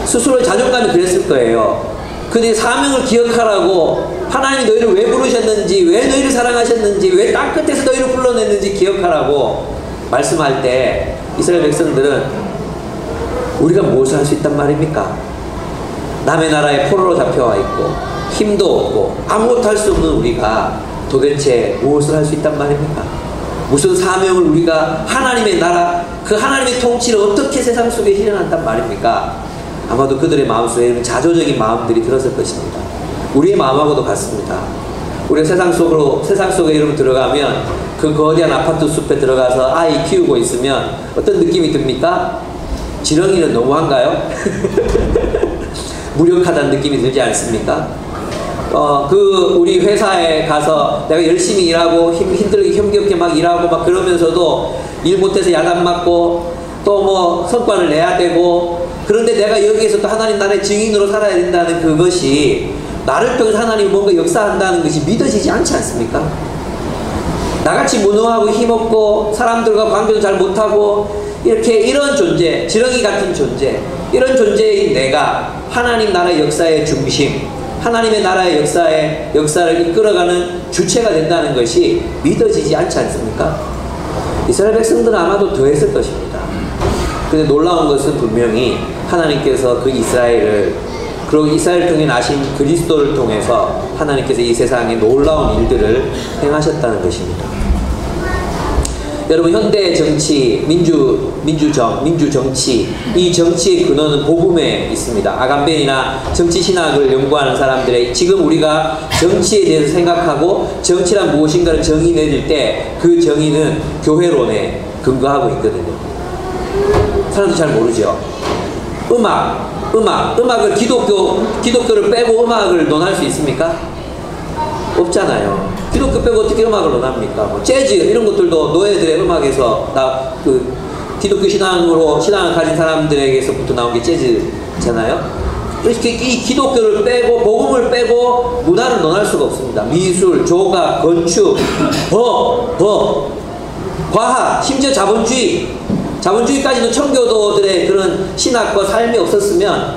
스스로의 자존감이 그랬을 거예요. 근데 사명을 기억하라고, 하나님이 너희를 왜 부르셨는지, 왜 너희를 사랑하셨는지, 왜 땅끝에서 너희를 불러냈는지 기억하라고 말씀할 때 이스라엘 백성들은 우리가 무엇을 할 수 있단 말입니까? 남의 나라에 포로로 잡혀와 있고 힘도 없고 아무것도 할 수 없는 우리가 도대체 무엇을 할 수 있단 말입니까? 무슨 사명을 우리가 하나님의 나라, 그 하나님의 통치를 어떻게 세상 속에 실현한단 말입니까? 아마도 그들의 마음속에 자조적인 마음들이 들었을 것입니다. 우리의 마음하고도 같습니다. 우리가 세상 속에 여러분 들어가면 그 거대한 아파트 숲에 들어가서 아이 키우고 있으면 어떤 느낌이 듭니까? 지렁이는 너무한가요? 무력하다는 느낌이 들지 않습니까? 우리 회사에 가서 내가 열심히 일하고 힘들게 힘겹게 막 일하고 막 그러면서도 일 못해서 야단 맞고 또 뭐 성과를 내야 되고, 그런데 내가 여기에서 또 하나님 나라의 증인으로 살아야 된다는 그것이, 나를 통해서 하나님이 뭔가 역사한다는 것이 믿어지지 않지 않습니까? 나같이 무능하고 힘없고 사람들과 관계도 잘 못하고 이런 존재, 지렁이 같은 존재, 이런 존재인 내가 하나님 나라의 역사의 중심, 하나님의 나라의 역사를 이끌어가는 주체가 된다는 것이 믿어지지 않지 않습니까? 이스라엘 백성들은 아마도 더했을 것입니다. 근데 놀라운 것은 분명히 하나님께서 그 이스라엘을, 그리고 이스라엘을 통해 나신 그리스도를 통해서 하나님께서 이 세상에 놀라운 일들을 행하셨다는 것입니다. 여러분, 현대 정치, 민주정치, 이 정치의 근원은 복음에 있습니다. 아간벤이나 정치신학을 연구하는 사람들의, 지금 우리가 정치에 대해서 생각하고 정치란 무엇인가를 정의 내릴 때 그 정의는 교회론에 근거하고 있거든요. 사람들이 잘 모르죠. 음악을 기독교를 빼고 음악을 논할 수 있습니까? 없잖아요. 기독교 빼고 어떻게 음악을 논합니까? 뭐 재즈 이런 것들도 노예들의 음악에서 기독교 신앙을 가진 사람들에게서부터 나온 게 재즈잖아요. 이렇게 이 기독교를 빼고 복음을 빼고 문화를 논할 수가 없습니다. 미술, 조각, 건축, 법, 과학, 심지어 자본주의까지도 청교도들의 그런 신학과 삶이 없었으면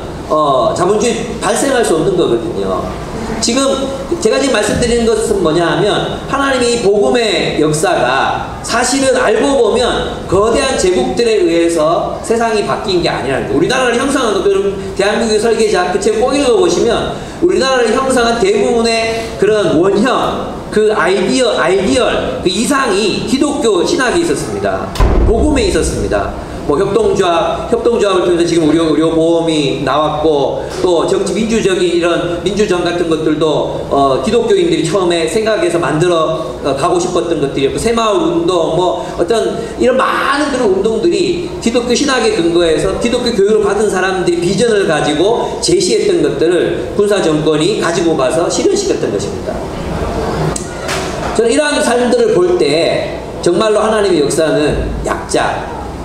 자본주의 발생할 수 없는 거거든요. 지금 제가 지금 말씀드리는 것은 뭐냐 하면 하나님의 이 복음의 역사가 사실은 알고 보면 거대한 제국들에 의해서 세상이 바뀐 게 아니라는 거예요. 우리나라를 형성한 것, 대한민국의 설계자 그 책 꼭 읽어보시면 우리나라를 형성한 대부분의 그런 원형, 그 아이디얼, 그 이상이 기독교 신학에 있었습니다. 복음에 있었습니다. 뭐 협동조합을 통해서 지금 의료보험이 나왔고, 또 정치 민주적인 이런 민주정 같은 것들도 기독교인들이 처음에 생각해서 만들어 가고 싶었던 것들이었고, 새마을 운동, 뭐 어떤 이런 많은 그런 운동들이 기독교 신학에 근거해서 기독교 교육을 받은 사람들이 비전을 가지고 제시했던 것들을 군사 정권이 가지고 가서 실현시켰던 것입니다. 저는 이러한 삶들을 볼 때 정말로 하나님의 역사는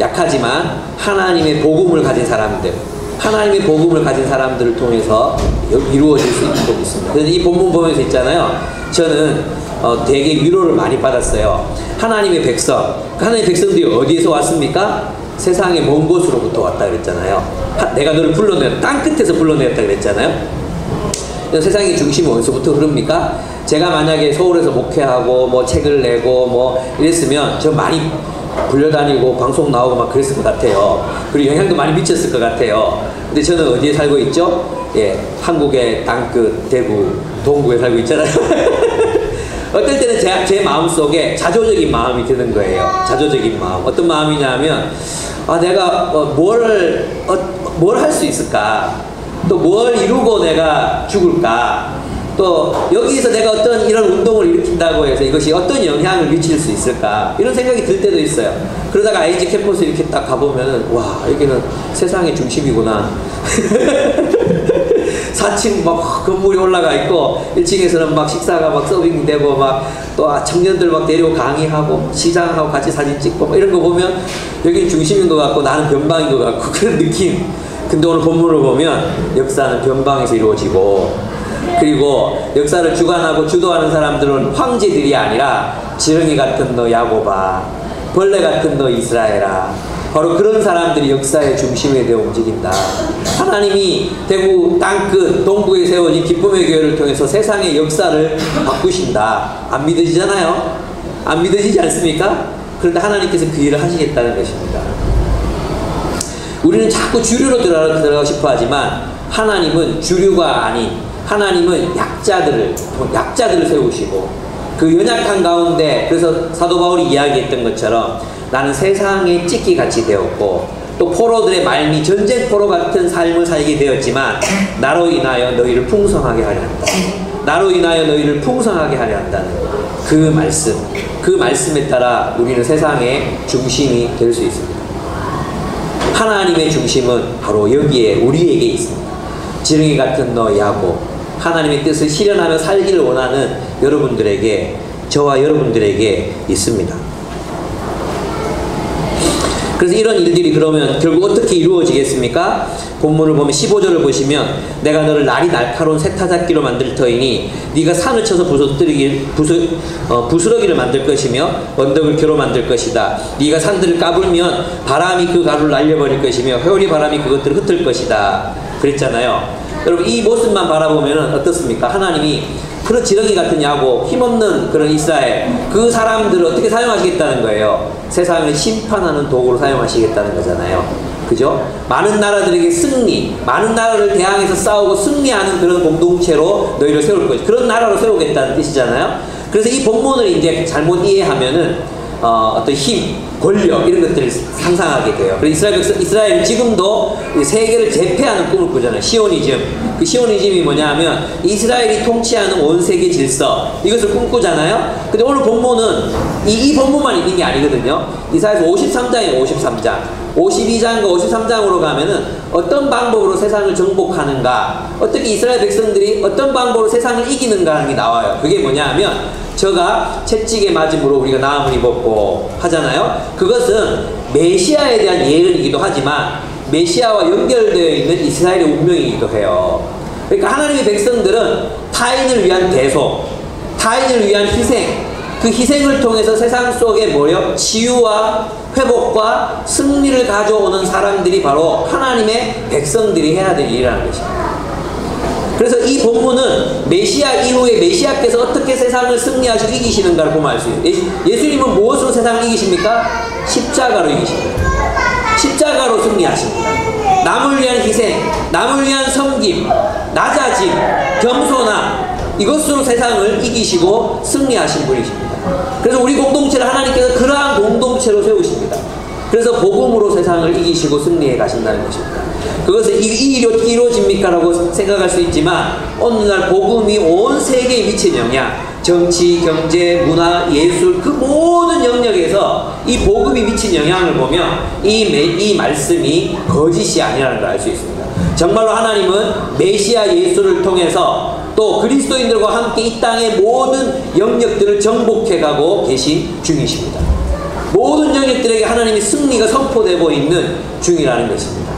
약하지만 하나님의 복음을 가진 사람들을 통해서 이루어질 수 있고 있습니다. 그래서 이 본문 보면서 있잖아요. 저는 되게 위로를 많이 받았어요. 하나님의 백성들이 어디에서 왔습니까? 세상의 먼 곳으로부터 왔다 그랬잖아요. 내가 너를 땅 끝에서 불러내었다 그랬잖아요. 세상의 중심은 어디서부터 흐릅니까? 제가 만약에 서울에서 목회하고 뭐 책을 내고 뭐 이랬으면 저 많이 불려다니고 방송 나오고 막 그랬을 것 같아요. 그리고 영향도 많이 미쳤을 것 같아요. 근데 저는 어디에 살고 있죠? 예, 한국의 땅끝 대구 동구에 살고 있잖아요. 어떨 때는 제 마음속에 자조적인 마음이 드는 거예요. 자조적인 마음. 어떤 마음이냐면 내가 뭘 할 수 있을까? 또 뭘 이루고 내가 죽을까? 또 여기서 내가 어떤 이런 운동을 일으킨다고 해서 이것이 어떤 영향을 미칠 수 있을까? 이런 생각이 들 때도 있어요. 그러다가 IG 캠퍼스 이렇게 딱 가보면은 와, 여기는 세상의 중심이구나. 4층 막 건물이 올라가 있고 1층에서는 막 식사가 막 서빙되고 막 또 청년들 막 데리고 강의하고 시장하고 같이 사진 찍고 막 이런 거 보면 여기는 중심인 것 같고 나는 변방인 것 같고 그런 느낌. 근데 오늘 본문을 보면 역사는 변방에서 이루어지고, 그리고 역사를 주관하고 주도하는 사람들은 황제들이 아니라 지렁이 같은 너 야곱아, 벌레 같은 너 이스라엘아, 바로 그런 사람들이 역사의 중심에 되어 움직인다. 하나님이 대구 땅끝 동부에 세워진 기쁨의 교회를 통해서 세상의 역사를 바꾸신다. 안 믿어지잖아요? 안 믿어지지 않습니까? 그런데 하나님께서 그 일을 하시겠다는 것입니다. 우리는 자꾸 주류로 들어가고 싶어 하지만 하나님은 주류가 아닌, 하나님은 약자들을 세우시고, 그 연약한 가운데, 그래서 사도 바울이 이야기했던 것처럼 나는 세상의 찍기 같이 되었고 또 포로들의 말미 전쟁 포로 같은 삶을 살게 되었지만 나로 인하여 너희를 풍성하게 하려 한다. 나로 인하여 너희를 풍성하게 하려 한다는 그 말씀에 따라 우리는 세상의 중심이 될 수 있습니다. 하나님의 중심은 바로 여기에 우리에게 있습니다. 지렁이 같은 너 야곱, 하나님의 뜻을 실현하며 살기를 원하는 여러분들에게, 저와 여러분들에게 있습니다. 그래서 이런 일들이 그러면 결국 어떻게 이루어지겠습니까? 본문을 보면 15절을 보시면 내가 너를 날이 날카로운 세타잡기로 만들 터이니 네가 산을 쳐서 부스러기를 만들 것이며 언덕을 겨로 만들 것이다. 네가 산들을 까불면 바람이 그 가루를 날려버릴 것이며 회오리 바람이 그것들을 흩을 것이다. 그랬잖아요. 여러분, 이 모습만 바라보면 어떻습니까? 하나님이 그런 지렁이 같은 야곱, 힘없는 그런 이스라엘, 그 사람들을 어떻게 사용하시겠다는 거예요? 세상을 심판하는 도구로 사용하시겠다는 거잖아요. 그죠? 많은 나라들에게 승리, 많은 나라를 대항해서 싸우고 승리하는 그런 공동체로 너희를 세울 것이다. 그런 나라로 세우겠다는 뜻이잖아요. 그래서 이 본문을 이제 잘못 이해하면은 어떤 힘, 권력 이런 것들을 상상하게 돼요. 그래서 이스라엘은 지금도 세계를 제패하는 꿈을 꾸잖아요. 시오니즘. 그 시오니즘이 뭐냐 하면 이스라엘이 통치하는 온 세계 질서, 이것을 꿈꾸잖아요. 근데 오늘 본문은 이 본문만 있는 게 아니거든요. 이사야서 53장이에요. 53장. 52장과 53장으로 가면은 어떤 방법으로 세상을 정복하는가, 어떻게 이스라엘 백성들이 어떤 방법으로 세상을 이기는가 하는 게 나와요. 그게 뭐냐 하면, 저가 채찍에 맞음으로 우리가 나음을 입었고 하잖아요. 그것은 메시아에 대한 예언이기도 하지만 메시아와 연결되어 있는 이스라엘의 운명이기도 해요. 그러니까 하나님의 백성들은 타인을 위한 대속, 타인을 위한 희생, 그 희생을 통해서 세상 속에 뭐요? 치유와 회복과 승리를 가져오는 사람들이 바로 하나님의 백성들이 해야 될 일이라는 것입니다. 그래서 이 본문은 메시아 이후에 메시아께서 어떻게 세상을 승리하시고 이기시는가를 보면 알 수 있어요. 예수님은 무엇으로 세상을 이기십니까? 십자가로 이기십니다. 십자가로 승리하십니다. 남을 위한 희생, 남을 위한 섬김, 낮아짐, 겸손함, 이것으로 세상을 이기시고 승리하신 분이십니다. 그래서 우리 공동체를 하나님께서 그러한 공동체로 세우십니다. 그래서 복음으로 세상을 이기시고 승리해 가신다는 것입니다. 그것을 이 일이 어떻게 이루어집니까? 라고 생각할 수 있지만 오늘날 복음이 온 세계에 미친 영향, 정치, 경제, 문화, 예술 그 모든 영역에서 이 복음이 미친 영향을 보면 이 말씀이 거짓이 아니라는 걸 알 수 있습니다. 정말로 하나님은 메시아 예수를 통해서 또 그리스도인들과 함께 이 땅의 모든 영역들을 정복해가고 계신 중이십니다. 모든 영역들에게 하나님의 승리가 선포되고 있는 중이라는 것입니다.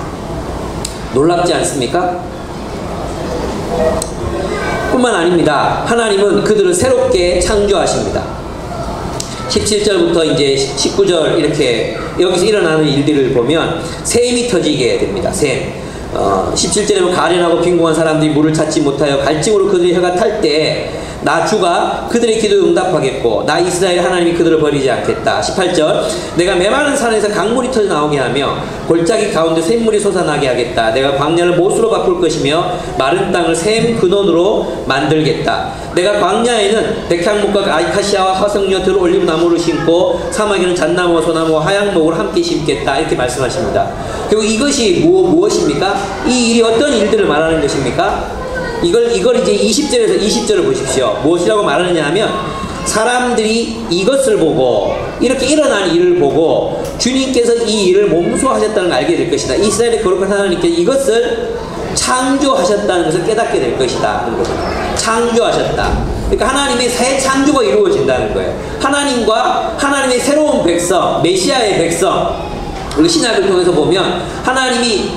놀랍지 않습니까? 뿐만 아닙니다. 하나님은 그들을 새롭게 창조하십니다. 17절부터 이제 19절 이렇게 여기서 일어나는 일들을 보면 샘이 터지게 됩니다. 샘. 17절에 보면 가련하고 빈궁한 사람들이 물을 찾지 못하여 갈증으로 그들의 혀가 탈 때 나 주가 그들의 기도에 응답하겠고 나 이스라엘 하나님이 그들을 버리지 않겠다. 18절 내가 메마른 산에서 강물이 터져 나오게 하며 골짜기 가운데 샘물이 솟아나게 하겠다. 내가 광야를 못으로 바꿀 것이며 마른 땅을 샘 근원으로 만들겠다. 내가 광야에는 백향목과 아카시아와 화석류 들 올리브나무를 심고 사막에는 잣나무와 소나무와 하양목을 함께 심겠다. 이렇게 말씀하십니다. 그리고 이것이 무엇입니까? 이 일이 어떤 일들을 말하는 것입니까? 이걸 이제 20절에서 20절을 보십시오. 무엇이라고 말하느냐 하면 사람들이 이것을 보고 이렇게 일어난 일을 보고 주님께서 이 일을 몸소 하셨다는 걸 알게 될 것이다. 이스라엘의 거룩한 하나님께서 이것을 창조하셨다는 것을 깨닫게 될 것이다. 창조하셨다. 그러니까 하나님의 새 창조가 이루어진다는 거예요. 하나님과 하나님의 새로운 백성, 메시아의 백성, 우리 신약을 통해서 보면 하나님이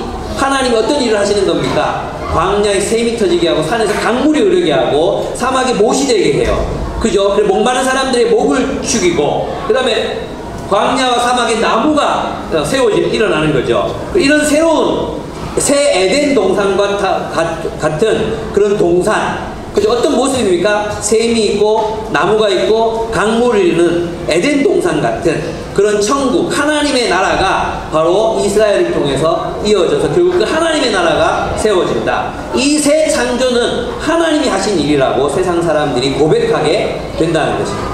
어떤 일을 하시는 겁니까? 광야에 샘이 터지게 하고 산에서 강물이 흐르게 하고 사막에 못이 되게 해요. 그죠? 그리고 목마른 사람들의 목을 죽이고 그 다음에 광야와 사막에 나무가 일어나는 거죠. 이런 새로운 새 에덴 동산과 같은 그런 동산, 그죠? 어떤 모습입니까? 샘이 있고 나무가 있고 강물이 있는 에덴 동산 같은 그런 천국, 하나님의 나라가 바로 이스라엘을 통해서 이어져서 결국 그 하나님의 나라가 세워진다. 이 새 창조는 하나님이 하신 일이라고 세상 사람들이 고백하게 된다는 것입니다.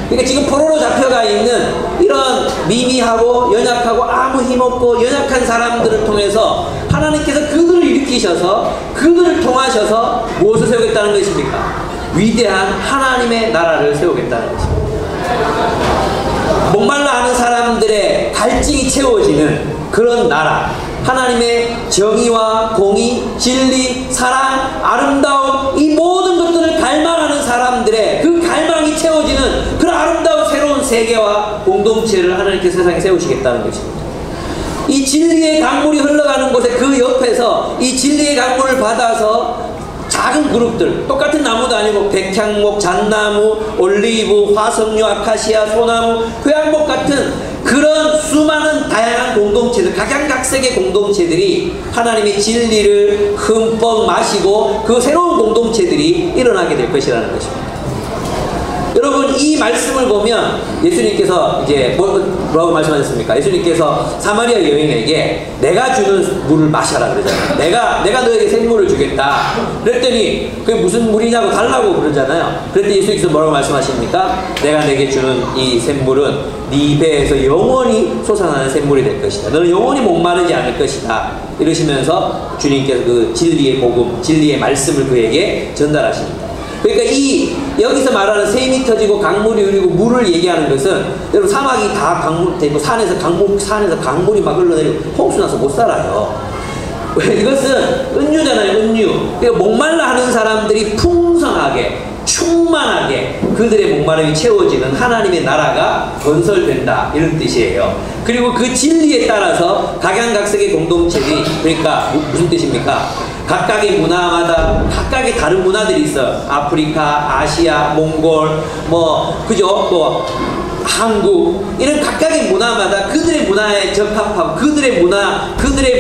그러니까 지금 포로로 잡혀가 있는 이런 미미하고 연약하고 아무 힘없고 연약한 사람들을 통해서 하나님께서 그들을 일으키셔서 그들을 통하셔서 무엇을 세우겠다는 것입니까? 위대한 하나님의 나라를 세우겠다는 것입니다. 목말라 하는 사람들의 갈증이 채워지는 그런 나라, 하나님의 정의와 공의, 진리, 사랑, 아름다움 이 모든 것들을 갈망하는 사람들의 그 갈망이 채워지는 그런 아름다운 새로운 세계와 공동체를 하나님께서 세상에 세우시겠다는 것입니다. 이 진리의 강물이 흘러가는 곳에 그 옆에서 이 진리의 강물을 받아서 작은 그룹들, 똑같은 나무도 아니고 백향목, 잣나무, 올리브, 화석류, 아카시아, 소나무, 회양목 같은 그런 수많은 다양한 공동체들, 각양각색의 공동체들이 하나님의 진리를 흠뻑 마시고 그 새로운 공동체들이 일어나게 될 것이라는 것입니다. 여러분, 이 말씀을 보면 예수님께서 이제 뭐라고 말씀하셨습니까? 예수님께서 사마리아 여인에게 내가 주는 물을 마셔라 그러잖아요. 내가 너에게 샘물을 주겠다. 그랬더니 그게 무슨 물이냐고 달라고 그러잖아요. 그랬더니 예수님께서 뭐라고 말씀하십니까? 내가 내게 주는 이 샘물은 네 배에서 영원히 솟아나는 샘물이 될 것이다. 너는 영원히 목마르지 않을 것이다. 이러시면서 주님께서 그 진리의 복음, 진리의 말씀을 그에게 전달하십니다. 그러니까 이 여기서 말하는 샘이 터지고 강물이 흐르고 물을 얘기하는 것은 여러분 사막이 다 강물 되고 산에서 강물이 막 흘러내리고 홍수 나서 못 살아요. 이것은 은유잖아요. 은유. 그러니까 목말라 하는 사람들이 풍성하게 충만하게 그들의 목마름이 채워지는 하나님의 나라가 건설된다, 이런 뜻이에요. 그리고 그 진리에 따라서 각양각색의 공동체들이, 그러니까 무슨 뜻입니까? 각각의 문화마다 각각의 다른 문화들이 있어. 아프리카, 아시아, 몽골, 그죠? 또 한국, 이런 각각의 문화마다 그들의 문화에 적합하고 그들의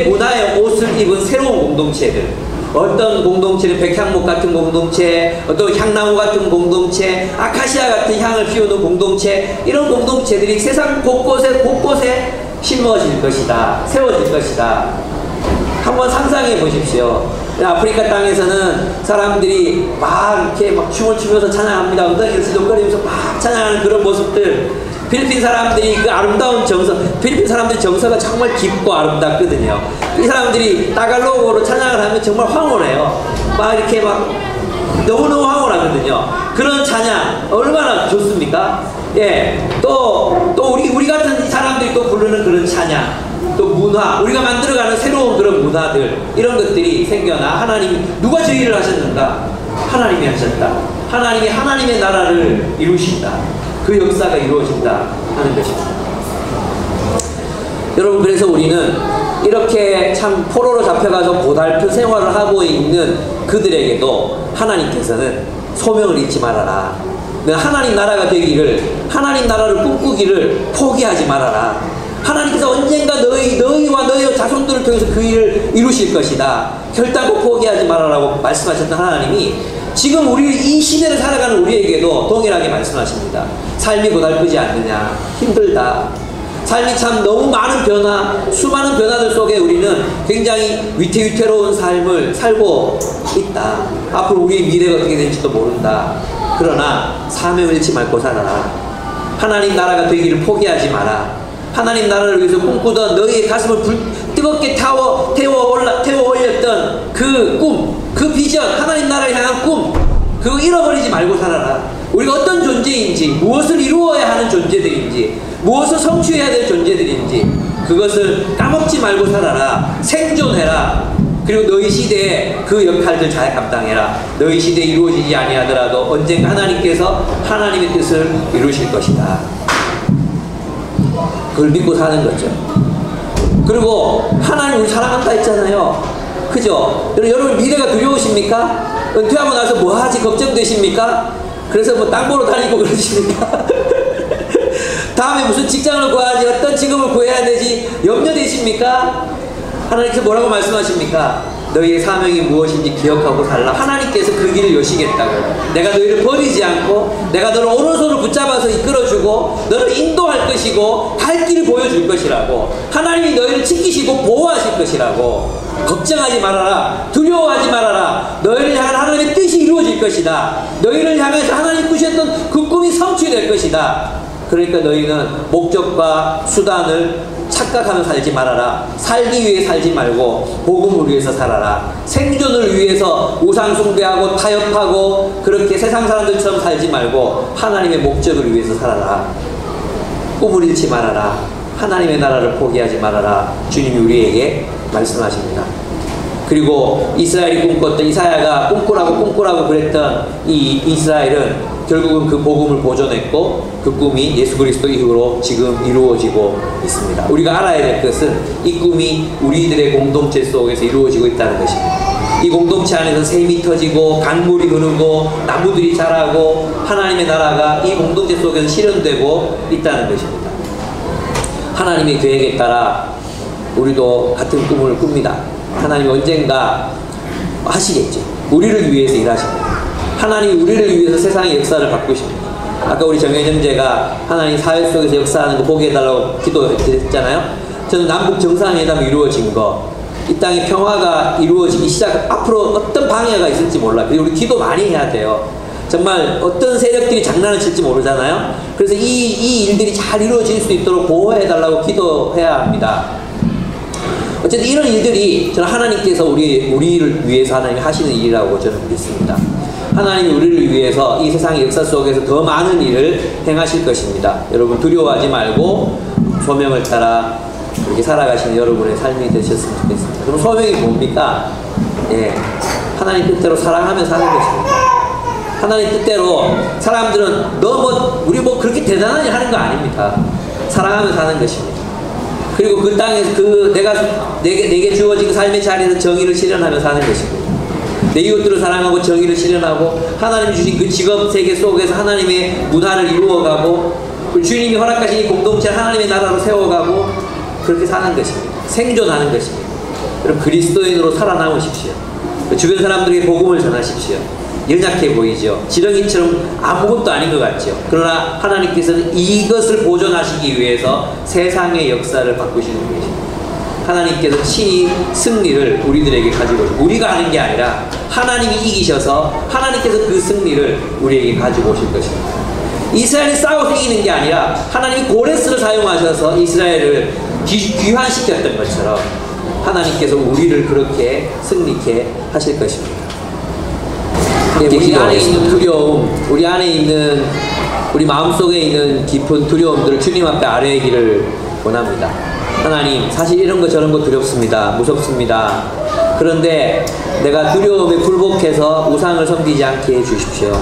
문화의 옷을 입은 새로운 공동체들. 어떤 공동체는 백향목 같은 공동체, 어떤 향나무 같은 공동체, 아카시아 같은 향을 피우는 공동체, 이런 공동체들이 세상 곳곳에 심어질 것이다, 세워질 것이다. 한번 상상해 보십시오. 아프리카 땅에서는 사람들이 막 이렇게 막 춤을 추면서 찬양합니다. 엉덩이를 쓰덕거리면서 막 찬양하는 그런 모습들. 필리핀 사람들이 그 아름다운 필리핀 사람들의 정서가 정말 깊고 아름답거든요. 이 사람들이 따갈로그로 찬양을 하면 정말 황홀해요. 막 이렇게 막 너무너무 황홀하거든요. 그런 찬양 얼마나 좋습니까? 예. 또 우리 같은 사람들이 또 부르는 그런 찬양, 또 문화, 우리가 만들어가는 새로운 그런 문화들, 이런 것들이 생겨나 누가 저 일을 하셨는가? 하나님이 하셨다. 하나님이 하나님의 나라를 이루신다. 그 역사가 이루어진다 하는 것입니다. 여러분, 그래서 우리는 이렇게 참 포로로 잡혀가서 고달픈 생활을 하고 있는 그들에게도 하나님께서는 소명을 잊지 말아라. 하나님 나라가 되기를, 하나님 나라를 꿈꾸기를 포기하지 말아라. 하나님께서 언젠가 너희와 너희의 자손들을 통해서 그 일을 이루실 것이다. 결단코 포기하지 말아라고 말씀하셨던 하나님이 지금 이 시대를 살아가는 우리에게도 동일하게 말씀하십니다. 삶이 고달프지 않느냐? 힘들다. 삶이 참 너무 많은 수많은 변화들 속에 우리는 굉장히 위태로운 삶을 살고 있다. 앞으로 우리의 미래가 어떻게 될지도 모른다. 그러나 사명을 잃지 말고 살아라. 하나님 나라가 되기를 포기하지 마라. 하나님 나라를 위해서 꿈꾸던 너희의 가슴을 뜨겁게 태워 올렸던 그 꿈, 그 비전, 하나님 나라를 향한 꿈, 그거 잃어버리지 말고 살아라. 우리가 어떤 존재인지, 무엇을 이루어야 하는 존재들인지, 무엇을 성취해야 될 존재들인지, 그것을 까먹지 말고 살아라. 생존해라. 그리고 너희 시대에 그 역할들 잘 감당해라. 너희 시대에 이루어지지 아니하더라도 언젠가 하나님께서 하나님의 뜻을 이루실 것이다. 그걸 믿고 사는 거죠. 그리고 하나님 우리 사랑한다 했잖아요. 그죠? 여러분 미래가 두려우십니까? 은퇴하고 나서 뭐 하지 걱정되십니까? 그래서 뭐 땅 보러 다니고 그러십니까? 다음에 무슨 직장을 구하지, 어떤 직업을 구해야 되지 염려되십니까? 하나님께서 뭐라고 말씀하십니까? 너희의 사명이 무엇인지 기억하고 살라. 하나님께서 그 길을 여시겠다고. 내가 너희를 버리지 않고 내가 너를 오른손을 붙잡아서 이끌어주고 너를 인도할 것이고 갈 길을 보여줄 것이라고. 하나님이 너희를 지키시고 보호하실 것이라고. 걱정하지 말아라. 두려워하지 말아라. 너희를 향한 하나님의 뜻이 이루어질 것이다. 너희를 향해서 하나님 꾸셨던 그 꿈이 성취될 것이다. 그러니까 너희는 목적과 수단을 착각하며 살지 말아라. 살기 위해 살지 말고 복음을 위해서 살아라. 생존을 위해서 우상 숭배하고 타협하고 그렇게 세상 사람들처럼 살지 말고 하나님의 목적을 위해서 살아라. 꿈을 잃지 말아라. 하나님의 나라를 포기하지 말아라. 주님이 우리에게 말씀하십니다. 그리고 이스라엘이 꿈꿨던, 이사야가 꿈꾸라고 그랬던 이 이스라엘은 결국은 그 복음을 보존했고 그 꿈이 예수 그리스도 이후로 지금 이루어지고 있습니다. 우리가 알아야 될 것은 이 꿈이 우리들의 공동체 속에서 이루어지고 있다는 것입니다. 이 공동체 안에서 샘이 터지고 강물이 흐르고 나무들이 자라고 하나님의 나라가 이 공동체 속에서 실현되고 있다는 것입니다. 하나님의 계획에 따라 우리도 같은 꿈을 꿉니다. 하나님이 언젠가 하시겠죠. 우리를 위해서 일하십니다. 하나님이 우리를 위해서 세상의 역사를 바꾸십니다. 아까 우리 정혜정제가 하나님 사회 속에서 역사하는 거 보게 해달라고 기도했잖아요. 저는 남북 정상회담이 이루어진 거, 이 땅의 평화가 이루어지기 앞으로 어떤 방해가 있을지 몰라요. 그리고 우리 기도 많이 해야 돼요. 정말 어떤 세력들이 장난을 칠지 모르잖아요. 그래서 이 일들이 잘 이루어질 수 있도록 보호해달라고 기도해야 합니다. 어쨌든 이런 일들이 저는 하나님께서 우리를 위해서 하나님이 하시는 일이라고 저는 믿습니다. 하나님이 우리를 위해서 이 세상의 역사 속에서 더 많은 일을 행하실 것입니다. 여러분 두려워하지 말고 소명을 따라 그렇게 살아가시는 여러분의 삶이 되셨으면 좋겠습니다. 그럼 소명이 뭡니까? 예, 하나님 뜻대로 사랑하며 사는 것입니다. 하나님 뜻대로 사람들은 너 뭐 우리 뭐 그렇게 대단하니 하는 거 아닙니다. 사랑하며 사는 것입니다. 그리고 그 땅에서 내게 주어진 그 삶의 자리에서 정의를 실현하며 사는 것입니다. 내 이웃들을 사랑하고 정의를 실현하고 하나님이 주신 그 직업 세계 속에서 하나님의 문화를 이루어가고 그 주님이 허락하신 이 공동체를 하나님의 나라로 세워가고 그렇게 사는 것입니다. 생존하는 것입니다. 여러분 그리스도인으로 살아남으십시오. 주변 사람들에게 복음을 전하십시오. 연약해 보이죠. 지렁이처럼 아무것도 아닌 것 같죠. 그러나 하나님께서는 이것을 보존하시기 위해서 세상의 역사를 바꾸시는 분이십니다. 하나님께서 친히 승리를 우리들에게 가지고 오시고 우리가 하는 게 아니라 하나님이 이기셔서 하나님께서 그 승리를 우리에게 가지고 오실 것입니다. 이스라엘이 싸워서 이기는 게 아니라 하나님이 고레스를 사용하셔서 이스라엘을 귀환시켰던 것처럼 하나님께서 우리를 그렇게 승리케 하실 것입니다. 우리 안에 있는 두려움, 우리 안에 있는 우리 마음속에 있는 깊은 두려움들을 주님 앞에 아뢰기를 원합니다. 하나님, 사실 이런 거 저런 거 두렵습니다. 무섭습니다. 그런데 내가 두려움에 굴복해서 우상을 섬기지 않게 해주십시오.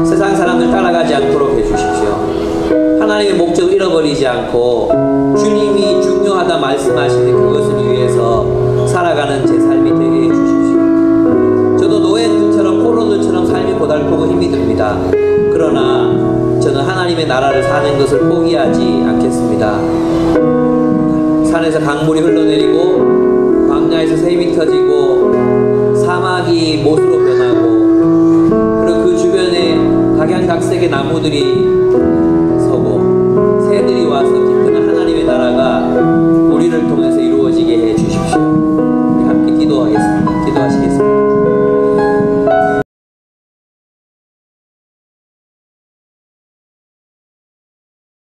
세상 사람들 따라가지 않도록 해주십시오. 하나님의 목적을 잃어버리지 않고 주님이 중요하다 말씀하시는 그것을 위해서 살아가는 제 삶이 되게 해주십시오. 저도 노예들처럼 포로들처럼 삶이 고달프고 힘이 듭니다. 그러나 저는 하나님의 나라를 사는 것을 포기하지 않겠습니다. 산에서 강물이 흘러내리고 광야에서 샘이 터지고 사막이 못으로 변하고 그리고 그 주변에 각양각색의 나무들이 서고 새들이 와서 기쁘는 하나님의 나라가 우리를 통해서 이루어지게 해주십시오.